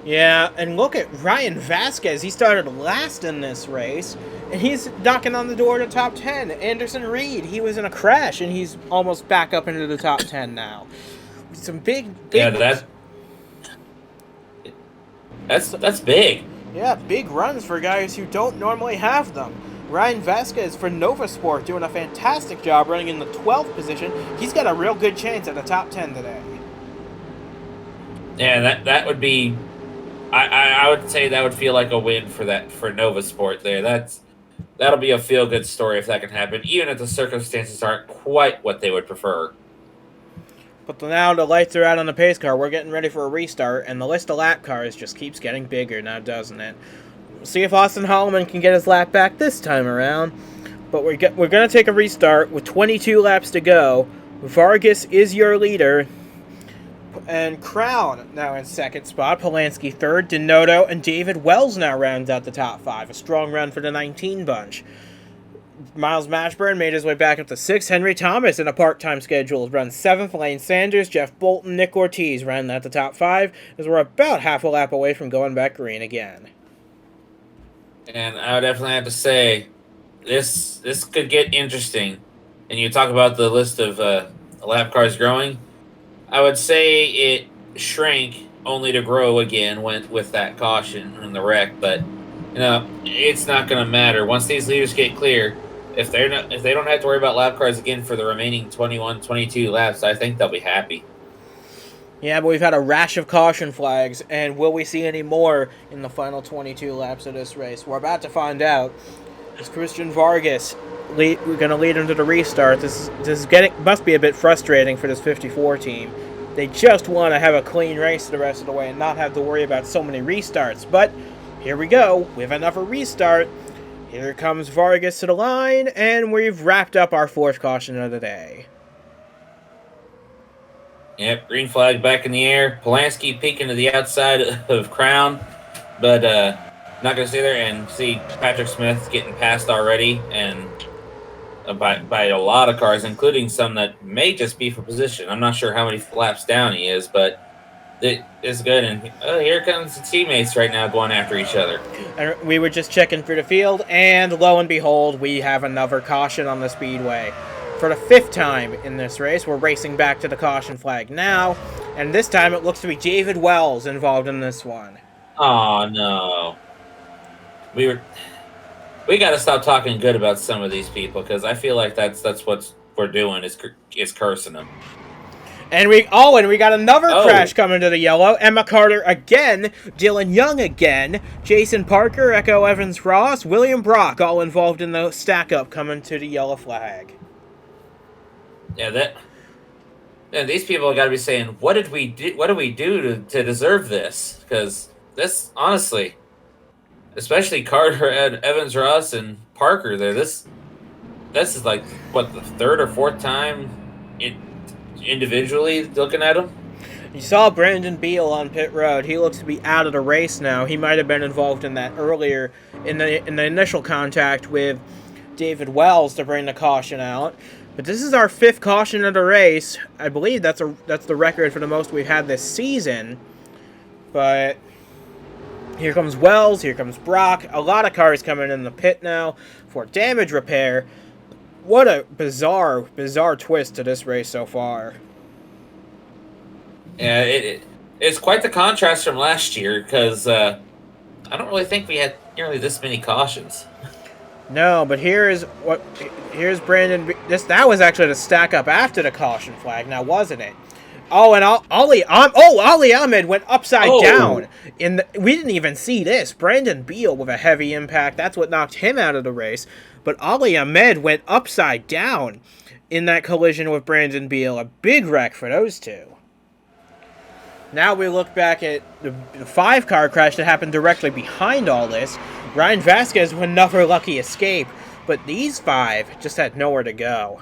Yeah, and look at Ryan Vasquez. He started last in this race, and he's knocking on the door to top 10. Anderson Reed, he was in a crash, and he's almost back up into the top 10 now. Some big Yeah, that's big. Yeah, big runs for guys who don't normally have them. Ryan Vasquez for Nova Sport doing a fantastic job running in the 12th position. He's got a real good chance at the top 10 today. Yeah, that would be. I would say that would feel like a win for Nova Sport there. That'll be a feel good story if that can happen, even if the circumstances aren't quite what they would prefer. But now the lights are out on the pace car. We're getting ready for a restart, and the list of lap cars just keeps getting bigger now, doesn't it? We'll see if Austin Holloman can get his lap back this time around. But we're going to take a restart with 22 laps to go. Vargas is your leader. And Crown now in second spot. Polanski third. Denoto and David Wells now rounds out the top 5. A strong run for the 19 bunch. Miles Mashburn made his way back up to 6th. Henry Thomas in a part-time schedule runs 7th. Lane Sanders, Jeff Bolton, Nick Ortiz round out the top 5 as we're about half a lap away from going back green again. And I would definitely have to say this could get interesting. And you talk about the list of lap cars growing. I would say it shrank only to grow again with that caution and the wreck, but it's not going to matter once these leaders get clear. If they don't have to worry about lap cars again for the remaining 21, 22 laps, I think they'll be happy. Yeah, but we've had a rash of caution flags, and will we see any more in the final 22 laps of this race? We're about to find out. Is Christian Vargas we're going to lead him to the restart? This must be a bit frustrating for this 54 team. They just want to have a clean race the rest of the way and not have to worry about so many restarts. But here we go. We have another restart. Here comes Vargas to the line, and we've wrapped up our 4th caution of the day. Yep, green flag back in the air. Polanski peeking to the outside of Crown, but not going to stay there and see Patrick Smith getting passed already, and by a lot of cars, including some that may just be for position. I'm not sure how many laps down he is, but it's good. And here comes the teammates right now going after each other. And we were just checking through the field, and lo and behold, we have another caution on the speedway. For the 5th time in this race, we're racing back to the caution flag now, and this time it looks to be David Wells involved in this one. Oh no, we got to stop talking good about some of these people because I feel like that's what we're doing is cursing them. And we got another crash coming to the yellow. Emma Carter again, Dylan Young again, Jason Parker, Echo Evans Ross, William Brock all involved in the stack up coming to the yellow flag. Yeah, these people got to be saying, what do we do to deserve this? Because this, honestly, especially Carter, Evans, Ross, and Parker, this is like what the 3rd or 4th time individually looking at them. You saw Brandon Beal on pit road. He looks to be out of the race now. He might have been involved in that earlier in the initial contact with David Wells to bring the caution out. But this is our 5th caution of the race. I believe that's the record for the most we've had this season. But here comes Wells, here comes Brock. A lot of cars coming in the pit now for damage repair. what a bizarre twist to this race so far. Yeah, it's quite the contrast from last year because I don't really think we had nearly this many cautions. No, but here's Brandon. That was actually the stack up after the caution flag, now wasn't it? Oh, and Ali Ahmed went upside down. We didn't even see this. Brandon Beal with a heavy impact. That's what knocked him out of the race. But Ali Ahmed went upside down in that collision with Brandon Beal. A big wreck for those two. Now we look back at the 5-car crash that happened directly behind all this. Ryan Vasquez with another lucky escape, but these 5 just had nowhere to go.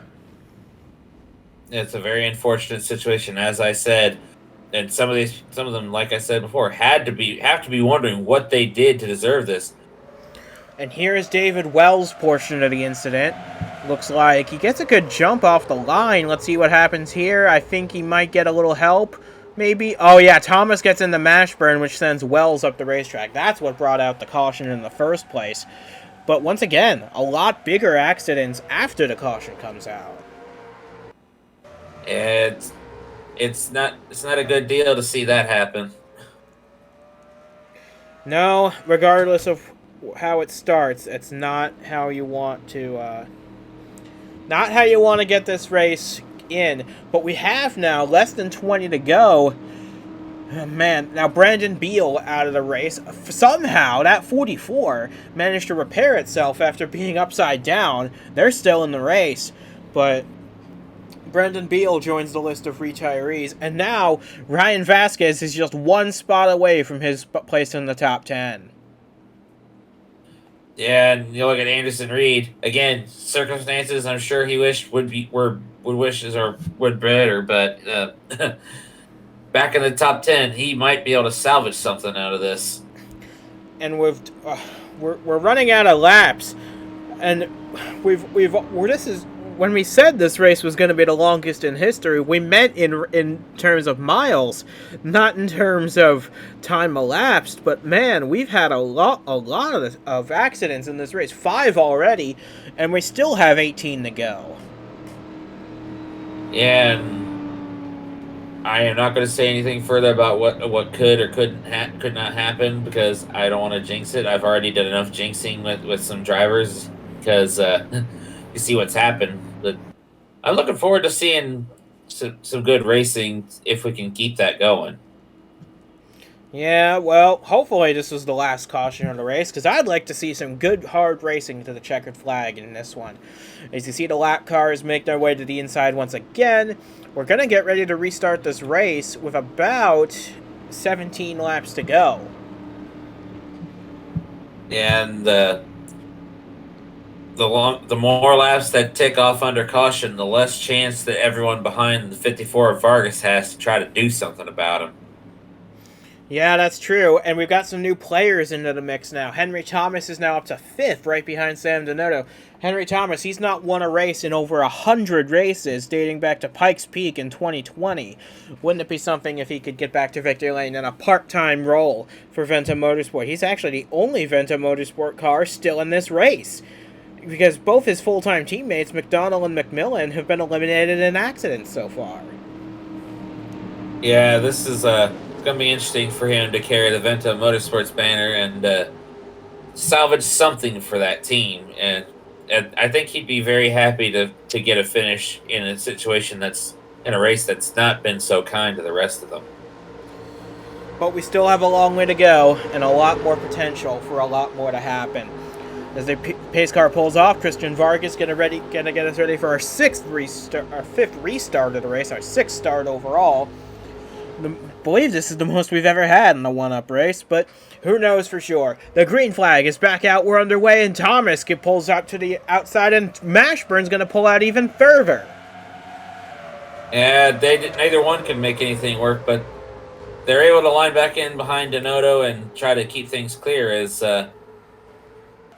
It's a very unfortunate situation, as I said, and some of them, like I said before, have to be wondering what they did to deserve this. And here's David Wells' portion of the incident. Looks like he gets a good jump off the line. Let's see what happens here. I think he might get a little help. Maybe. Oh, yeah, Thomas gets in the mash burn, which sends Wells up the racetrack. That's what brought out the caution in the first place. But once again, a lot bigger accidents after the caution comes out. It's not a good deal to see that happen. No, regardless of how it starts, it's not how you want to get this race in. But we have now less than 20 to go. Oh, man, now Brandon Beal out of the race. Somehow that 44 managed to repair itself after being upside down. They're still in the race, but Brandon Beal joins the list of retirees, and now Ryan Vasquez is just one spot away from his place in the top 10. Yeah, and you look at Anderson Reed again. Circumstances I'm sure he wished would better, but back in the top 10, he might be able to salvage something out of this. And we're running out of laps, and this is when we said this race was going to be the longest in history. We meant in terms of miles, not in terms of time elapsed. But man, we've had a lot of accidents in this race, 5 already, and we still have 18 to go. Yeah, and I am not going to say anything further about what could or could not happen because I don't want to jinx it. I've already done enough jinxing with some drivers because you see what's happened. But I'm looking forward to seeing some good racing if we can keep that going. Yeah, well, hopefully this is the last caution of the race, because I'd like to see some good, hard racing to the checkered flag in this one. As you see the lap cars make their way to the inside once again, we're going to get ready to restart this race with about 17 laps to go. And the more laps that tick off under caution, the less chance that everyone behind the 54 Vargas has to try to do something about him. Yeah, that's true, and we've got some new players into the mix now. Henry Thomas is now up to 5th, right behind Sam Donato. Henry Thomas, he's not won a race in over 100 races, dating back to Pikes Peak in 2020. Wouldn't it be something if he could get back to victory lane in a part-time role for Venta Motorsport? He's actually the only Venta Motorsport car still in this race, because both his full-time teammates, McDonnell and McMillan, have been eliminated in accidents so far. Yeah, this is it's going to be interesting for him to carry the Venta Motorsports banner and salvage something for that team. And I think he'd be very happy to get a finish in a situation that's in a race that's not been so kind to the rest of them. But we still have a long way to go and a lot more potential for a lot more to happen. As the pace car pulls off, Christian Vargas gonna get us ready for our 5th restart of the race, our 6th start overall. I believe this is the most we've ever had in a one-up race, but who knows for sure. The green flag is back out, we're underway, and Thomas pulls out to the outside, and Mashburn's going to pull out even further. Yeah, neither one can make anything work, but they're able to line back in behind Donato and try to keep things clear as it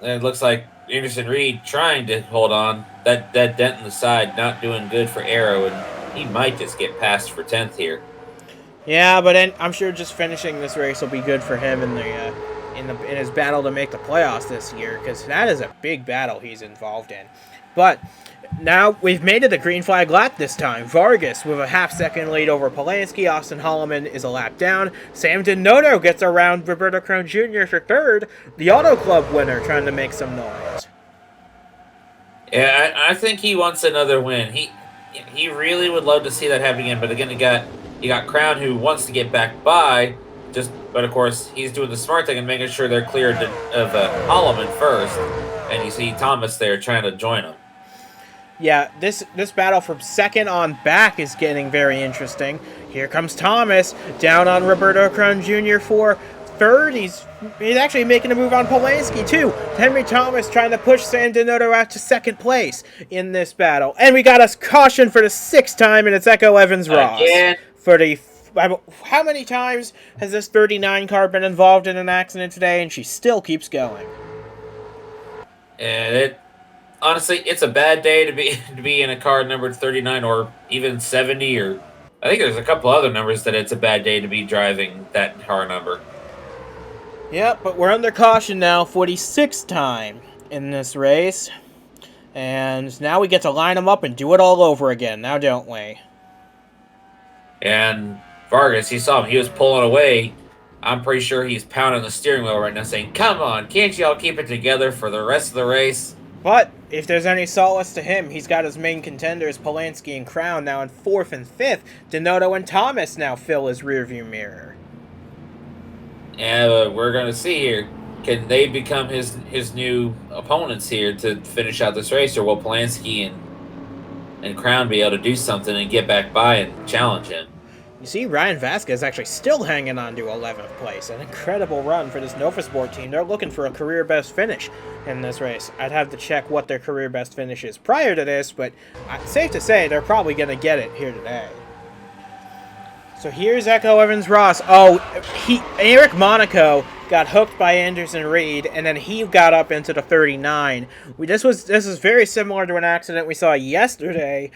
looks like Anderson Reed trying to hold on. That dent in the side not doing good for Arrow, and he might just get passed for 10th here. Yeah, but I'm sure just finishing this race will be good for him in the in his battle to make the playoffs this year, because that is a big battle he's involved in. But now we've made it the green flag lap this time. Vargas with a half-second lead over Polanski. Austin Holloman is a lap down. Sam Denotto gets around Roberto Crone Jr. for third. The Auto Club winner trying to make some noise. Yeah, I think he wants another win. He really would love to see that happen again. But again, you got Crown, who wants to get back by. But of course, he's doing the smart thing and making sure they're clear of Holloman first. And you see Thomas there trying to join him. Yeah, this battle from second on back is getting very interesting. Here comes Thomas down on Roberto Crone Jr. for third. He's actually making a move on Polanski too. Henry Thomas trying to push Sam Denotto out to second place in this battle. And we got a caution for the sixth time, and it's Echo Evans-Ross. Again. For the how many times has this 39 car been involved in an accident today, and she still keeps going? And honestly, it's a bad day to be in a car numbered 39 or even 70, or I think there's a couple other numbers that it's a bad day to be driving that car number. Yep, but we're under caution now for the sixth time in this race. And now we get to line them up and do it all over again, now don't we? And Vargas, you saw him, he was pulling away. I'm pretty sure he's pounding the steering wheel right now saying, "Come on, can't y'all keep it together for the rest of the race?" But if there's any solace to him, he's got his main contenders, Polanski and Crown, now in fourth and fifth. Denotto and Thomas now fill his rearview mirror. And we're going to see here. Can they become his new opponents here to finish out this race, or will Polanski and Crown be able to do something and get back by and challenge him? You see, Ryan Vasquez actually still hanging on to 11th place. An incredible run for this Novasport team. They're looking for a career best finish in this race. I'd have to check what their career best finish is prior to this, but safe to say they're probably going to get it here today. So here's Echo Evans-Ross. Oh, Eric Monaco got hooked by Anderson Reed, and then he got up into the 39. This is very similar to an accident we saw yesterday.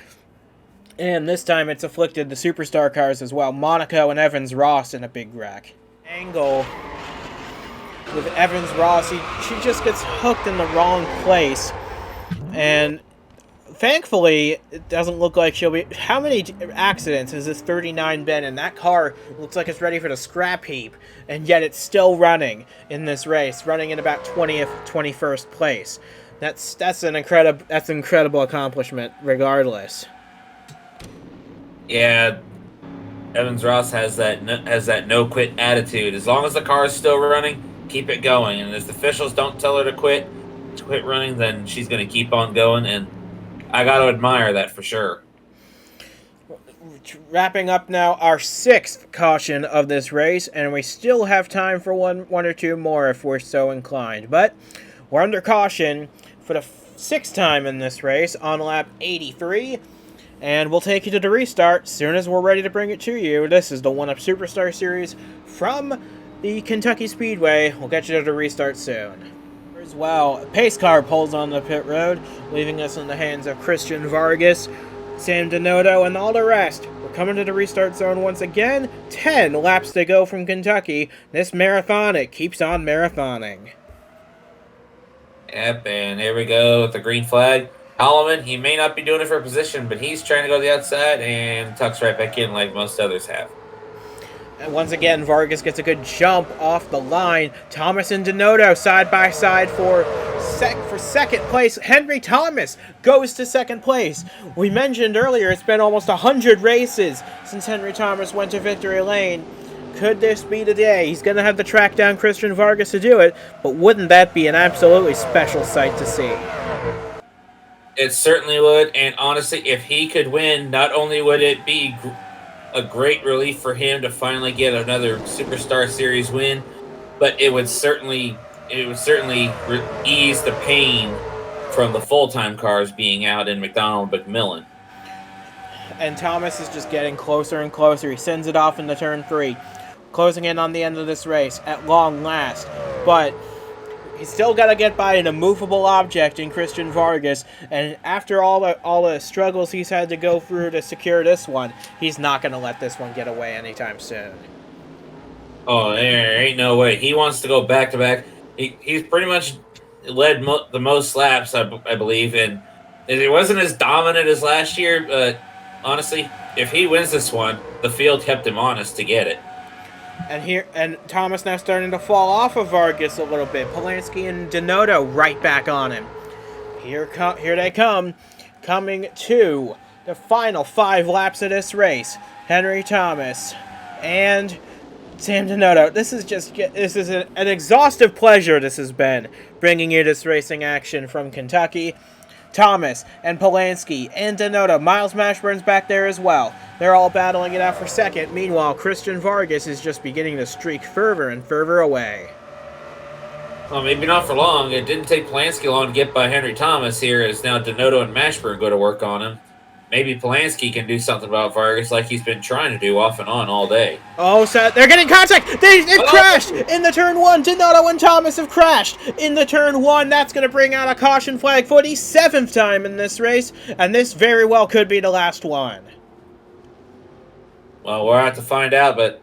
And this time it's afflicted the superstar cars as well. Monaco and Evans-Ross in a big wreck. Angle with Evans-Ross. She just gets hooked in the wrong place. And thankfully, it doesn't look like she'll be... How many accidents has this 39 been in? That car looks like it's ready for the scrap heap. And yet it's still running in this race. Running in about 20th, 21st place. That's an incredible accomplishment regardless. Yeah, Evans-Ross has that no quit attitude. As long as the car is still running, keep it going. And if the officials don't tell her to quit running, then she's going to keep on going. And I got to admire that for sure. Wrapping up now our sixth caution of this race, and we still have time for one or two more if we're so inclined. But we're under caution for the sixth time in this race on lap 83. And we'll take you to the restart as soon as we're ready to bring it to you. This is the 1UP Superstar Series from the Kentucky Speedway. We'll get you to the restart soon. As well, a pace car pulls on the pit road, leaving us in the hands of Christian Vargas, Sam Denotto, and all the rest. We're coming to the restart zone once again. 10 laps to go from Kentucky. This marathon, it keeps on marathoning. Yep, and here we go with the green flag. Holloman, he may not be doing it for a position, but he's trying to go to the outside and tucks right back in like most others have. And once again, Vargas gets a good jump off the line. Thomas and Denotto side by side for second place. Henry Thomas goes to second place. We mentioned earlier it's been almost 100 races since Henry Thomas went to victory lane. Could this be the day? He's going to have to track down Christian Vargas to do it, but wouldn't that be an absolutely special sight to see? It certainly would, and honestly, if he could win, not only would it be a great relief for him to finally get another Superstar Series win, but it would certainly ease the pain from the full-time cars being out in McDonald McMillan. And Thomas is just getting closer and closer. He sends it off into turn 3, closing in on the end of this race at long last, but he's still got to get by an immovable object in Christian Vargas, and after all the struggles he's had to go through to secure this one, he's not going to let this one get away anytime soon. Oh, there ain't no way. He wants to go back to back. He's pretty much led the most laps, I believe, and it wasn't as dominant as last year. But honestly, if he wins this one, the field kept him honest to get it. And Thomas now starting to fall off of Vargas a little bit. Polanski and Denoto right back on him. Here they come, coming to the final 5 laps of this race. Henry Thomas and Sam Denoto. This is an exhaustive pleasure. This has been bringing you this racing action from Kentucky. Thomas and Polanski and Denoto. Miles Mashburn's back there as well. They're all battling it out for second. Meanwhile, Christian Vargas is just beginning to streak further and further away. Well, maybe not for long. It didn't take Polanski long to get by Henry Thomas here, as now Denoto and Mashburn go to work on him. Maybe Polanski can do something about Vargas like he's been trying to do off and on all day. Oh, so they're getting contact! They've crashed! In the turn 1, Denoto and Thomas have crashed! In the turn 1, that's going to bring out a caution flag for the 7th time in this race, and this very well could be the last one. Well, we'll have to find out, but...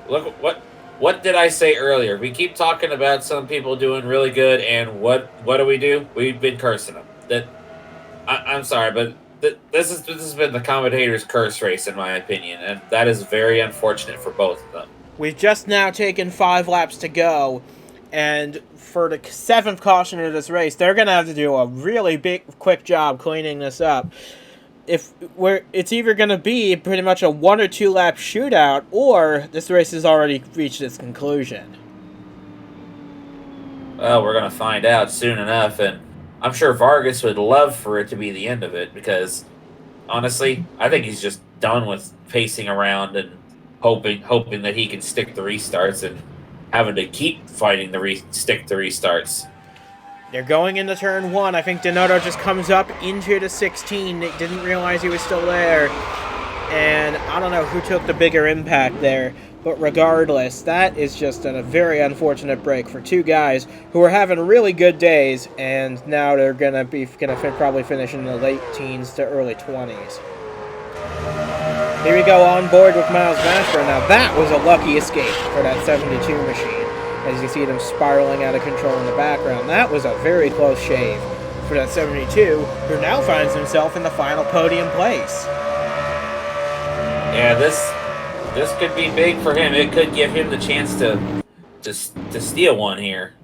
look, what did I say earlier? We keep talking about some people doing really good, and what do? We've been cursing them. I'm sorry, but this has been the commentator's curse race, in my opinion, and that is very unfortunate for both of them. We've just now taken 5 laps to go, and for the 7th caution of this race, they're going to have to do a really quick job cleaning this up. It's either going to be pretty much a 1 or 2 lap shootout, or this race has already reached its conclusion. Well, we're going to find out soon enough, and I'm sure Vargas would love for it to be the end of it, because honestly, I think he's just done with pacing around and hoping that he can stick the restarts and having to keep fighting stick the restarts. They're going into turn 1. I think Denoto just comes up into the 16. They didn't realize he was still there. And I don't know who took the bigger impact there. But regardless, that is just a very unfortunate break for 2 guys who are having really good days. And now they're going to probably finish in the late teens to early 20s. Here we go on board with Miles Mashburn. Now that was a lucky escape for that 72 machine. As you see them spiraling out of control in the background. That was a very close shave for that 72, who now finds himself in the final podium place. Yeah, this could be big for him. It could give him the chance to steal one here.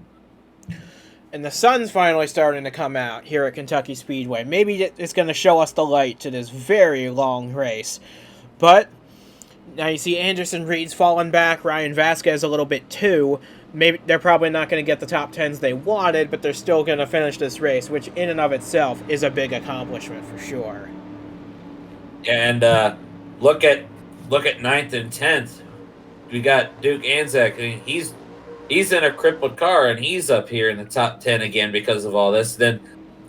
And the sun's finally starting to come out here at Kentucky Speedway. Maybe it's going to show us the light to this very long race. But now you see Anderson Reed's fallen back, Ryan Vasquez a little bit too. Maybe they're probably not going to get the top 10s they wanted, but they're still going to finish this race, which in and of itself is a big accomplishment for sure. And look at 9th and 10th. We got Duke Anzac. I mean, he's in a crippled car, and he's up here in the top 10 again because of all this. Then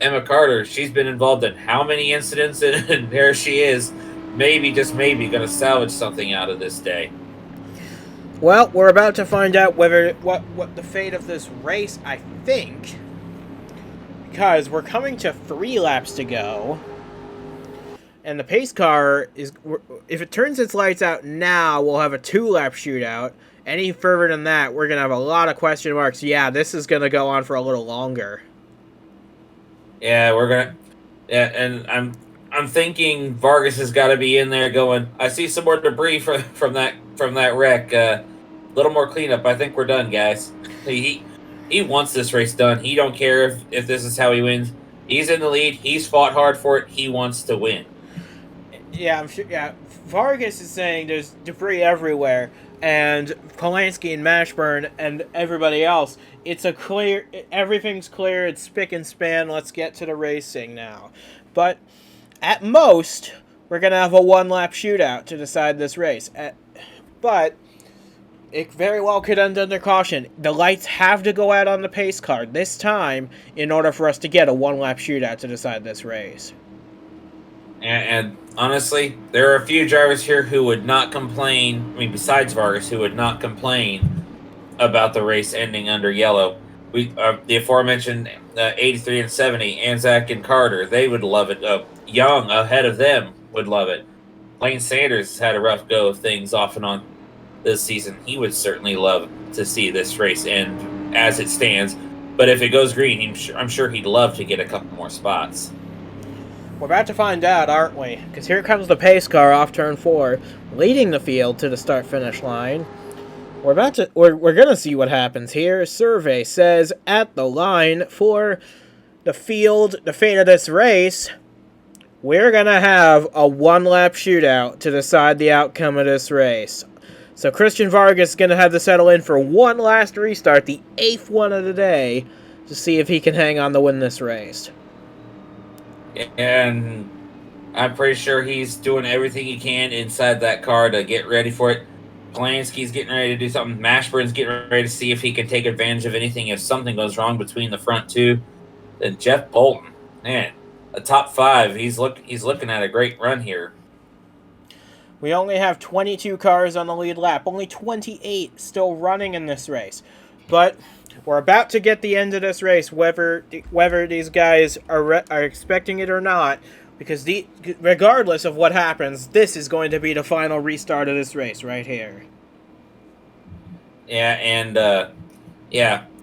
Emma Carter, she's been involved in how many incidents, and there she is, maybe, just maybe, going to salvage something out of this day. Well, we're about to find out what the fate of this race, I think, because we're coming to 3 laps to go, and the pace car is, if it turns its lights out now, we'll have a 2-lap shootout. Any further than that, we're going to have a lot of question marks. Yeah, this is going to go on for a little longer. Yeah, and I'm thinking Vargas has got to be in there going, I see some more debris from that wreck. Little more cleanup. I think we're done, guys. He wants this race done. He don't care if this is how he wins. He's in the lead. He's fought hard for it. He wants to win. Yeah, I'm sure. Yeah, Vargas is saying there's debris everywhere, and Polanski and Mashburn and everybody else. Everything's clear. It's spick and span. Let's get to the racing now. But at most, we're gonna have a 1-lap shootout to decide this race. But it very well could end under caution. The lights have to go out on the pace card this time in order for us to get a 1-lap shootout to decide this race. And honestly, there are a few drivers here who would not complain. I mean, besides Vargas, who would not complain about the race ending under yellow. The aforementioned 83 and 70, Anzac and Carter, they would love it. Young ahead of them would love it. Lane Sanders had a rough go of things off and on. this season, he would certainly love to see this race end as it stands. But if it goes green, I'm sure he'd love to get a couple more spots. We're about to find out, aren't we? Because here comes the pace car off turn 4, leading the field to the start-finish line. We're gonna see what happens here. Survey says at the line for the field, the fate of this race, we're gonna have a one-lap shootout to decide the outcome of this race. So Christian Vargas is gonna have to settle in for one last restart, the 8th one of the day, to see if he can hang on to win this race. And I'm pretty sure he's doing everything he can inside that car to get ready for it. Polanski's getting ready to do something. Mashburn's getting ready to see if he can take advantage of anything if something goes wrong between the front two. Then Jeff Bolton, man, a top 5. He's looking at a great run here. We only have 22 cars on the lead lap, only 28 still running in this race. But we're about to get the end of this race, whether these guys are expecting it or not, because regardless of what happens, this is going to be the final restart of this race right here. Yeah, and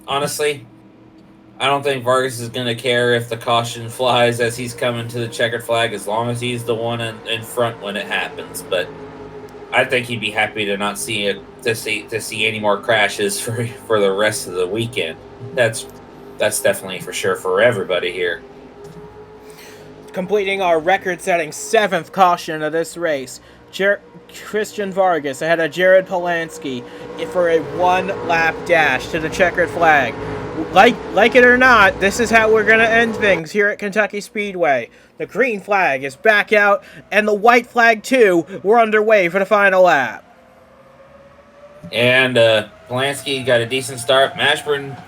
honestly, I don't think Vargas is going to care if the caution flies as he's coming to the checkered flag, as long as he's the one in front when it happens. But I think he'd be happy to not see it to see any more crashes for the rest of the weekend. That's definitely for sure for everybody here. Completing our record-setting 7th caution of this race, Christian Vargas ahead of Jared Polanski for a one-lap dash to the checkered flag. Like it or not, this is how we're going to end things here at Kentucky Speedway. The green flag is back out, and the white flag, too. We're underway for the final lap. And Polanski got a decent start. Mashburn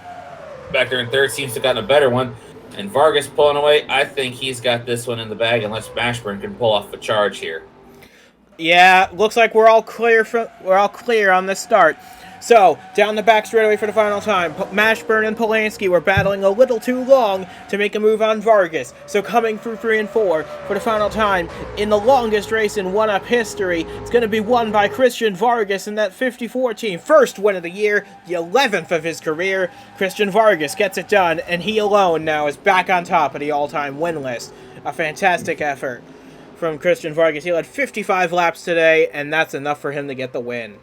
back there in third seems to have gotten a better one. And Vargas pulling away. I think he's got this one in the bag unless Mashburn can pull off a charge here. Yeah, looks like we're all clear on the start. So, down the back straightaway for the final time. Mashburn and Polanski were battling a little too long to make a move on Vargas. So coming through 3 and 4 for the final time in the longest race in one-up history. It's going to be won by Christian Vargas in that 54 team. First win of the year, the 11th of his career. Christian Vargas gets it done, and he alone now is back on top of the all-time win list. A fantastic effort from Christian Vargas. He led 55 laps today, and that's enough for him to get the win.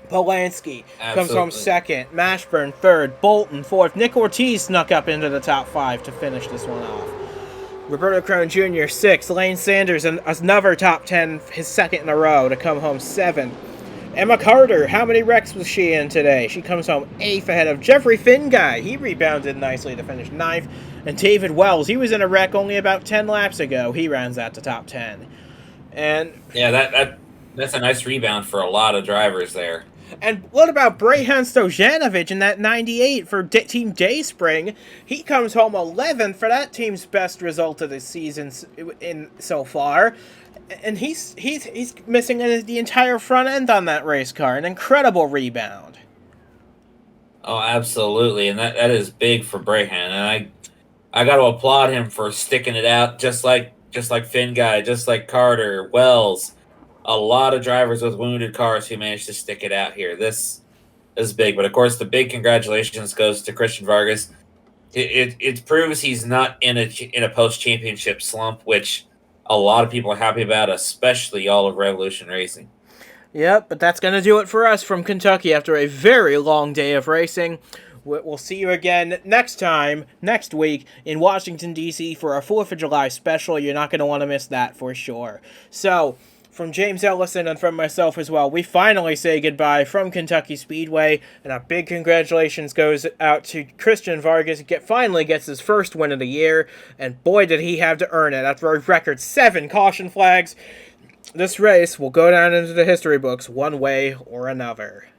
Polanski comes home second, Mashburn third, Bolton fourth. Nick Ortiz snuck up into the top 5 to finish this one off. Roberto Crone Jr. 6th, Lane Sanders another top 10, his second in a row to come home 7th. Emma Carter, how many wrecks was she in today? She comes home 8th ahead of Jeffrey Finguy. He rebounded nicely to finish 9th. And David Wells, he was in a wreck only about 10 laps ago. He rounds out to top 10. And yeah, that's a nice rebound for a lot of drivers there. And what about Brayhan Stojanovic in that 98 for Team Dayspring? He comes home 11th for that team's best result of the season so far. And he's missing the entire front end on that race car. An incredible rebound. Oh, absolutely. And that is big for Brayhan. And I got to applaud him for sticking it out just like Finguy, just like Carter, Wells. A lot of drivers with wounded cars who managed to stick it out here. This is big. But, of course, the big congratulations goes to Christian Vargas. It proves he's not in a post-championship slump, which a lot of people are happy about, especially all of Revolution Racing. Yep, but that's going to do it for us from Kentucky after a very long day of racing. We'll see you again next week, in Washington, D.C. for our 4th of July special. You're not going to want to miss that for sure. So, from James Ellison and from myself as well, we finally say goodbye from Kentucky Speedway, and a big congratulations goes out to Christian Vargas. He finally gets his first win of the year, and boy did he have to earn it after a record 7 caution flags. This race will go down into the history books one way or another.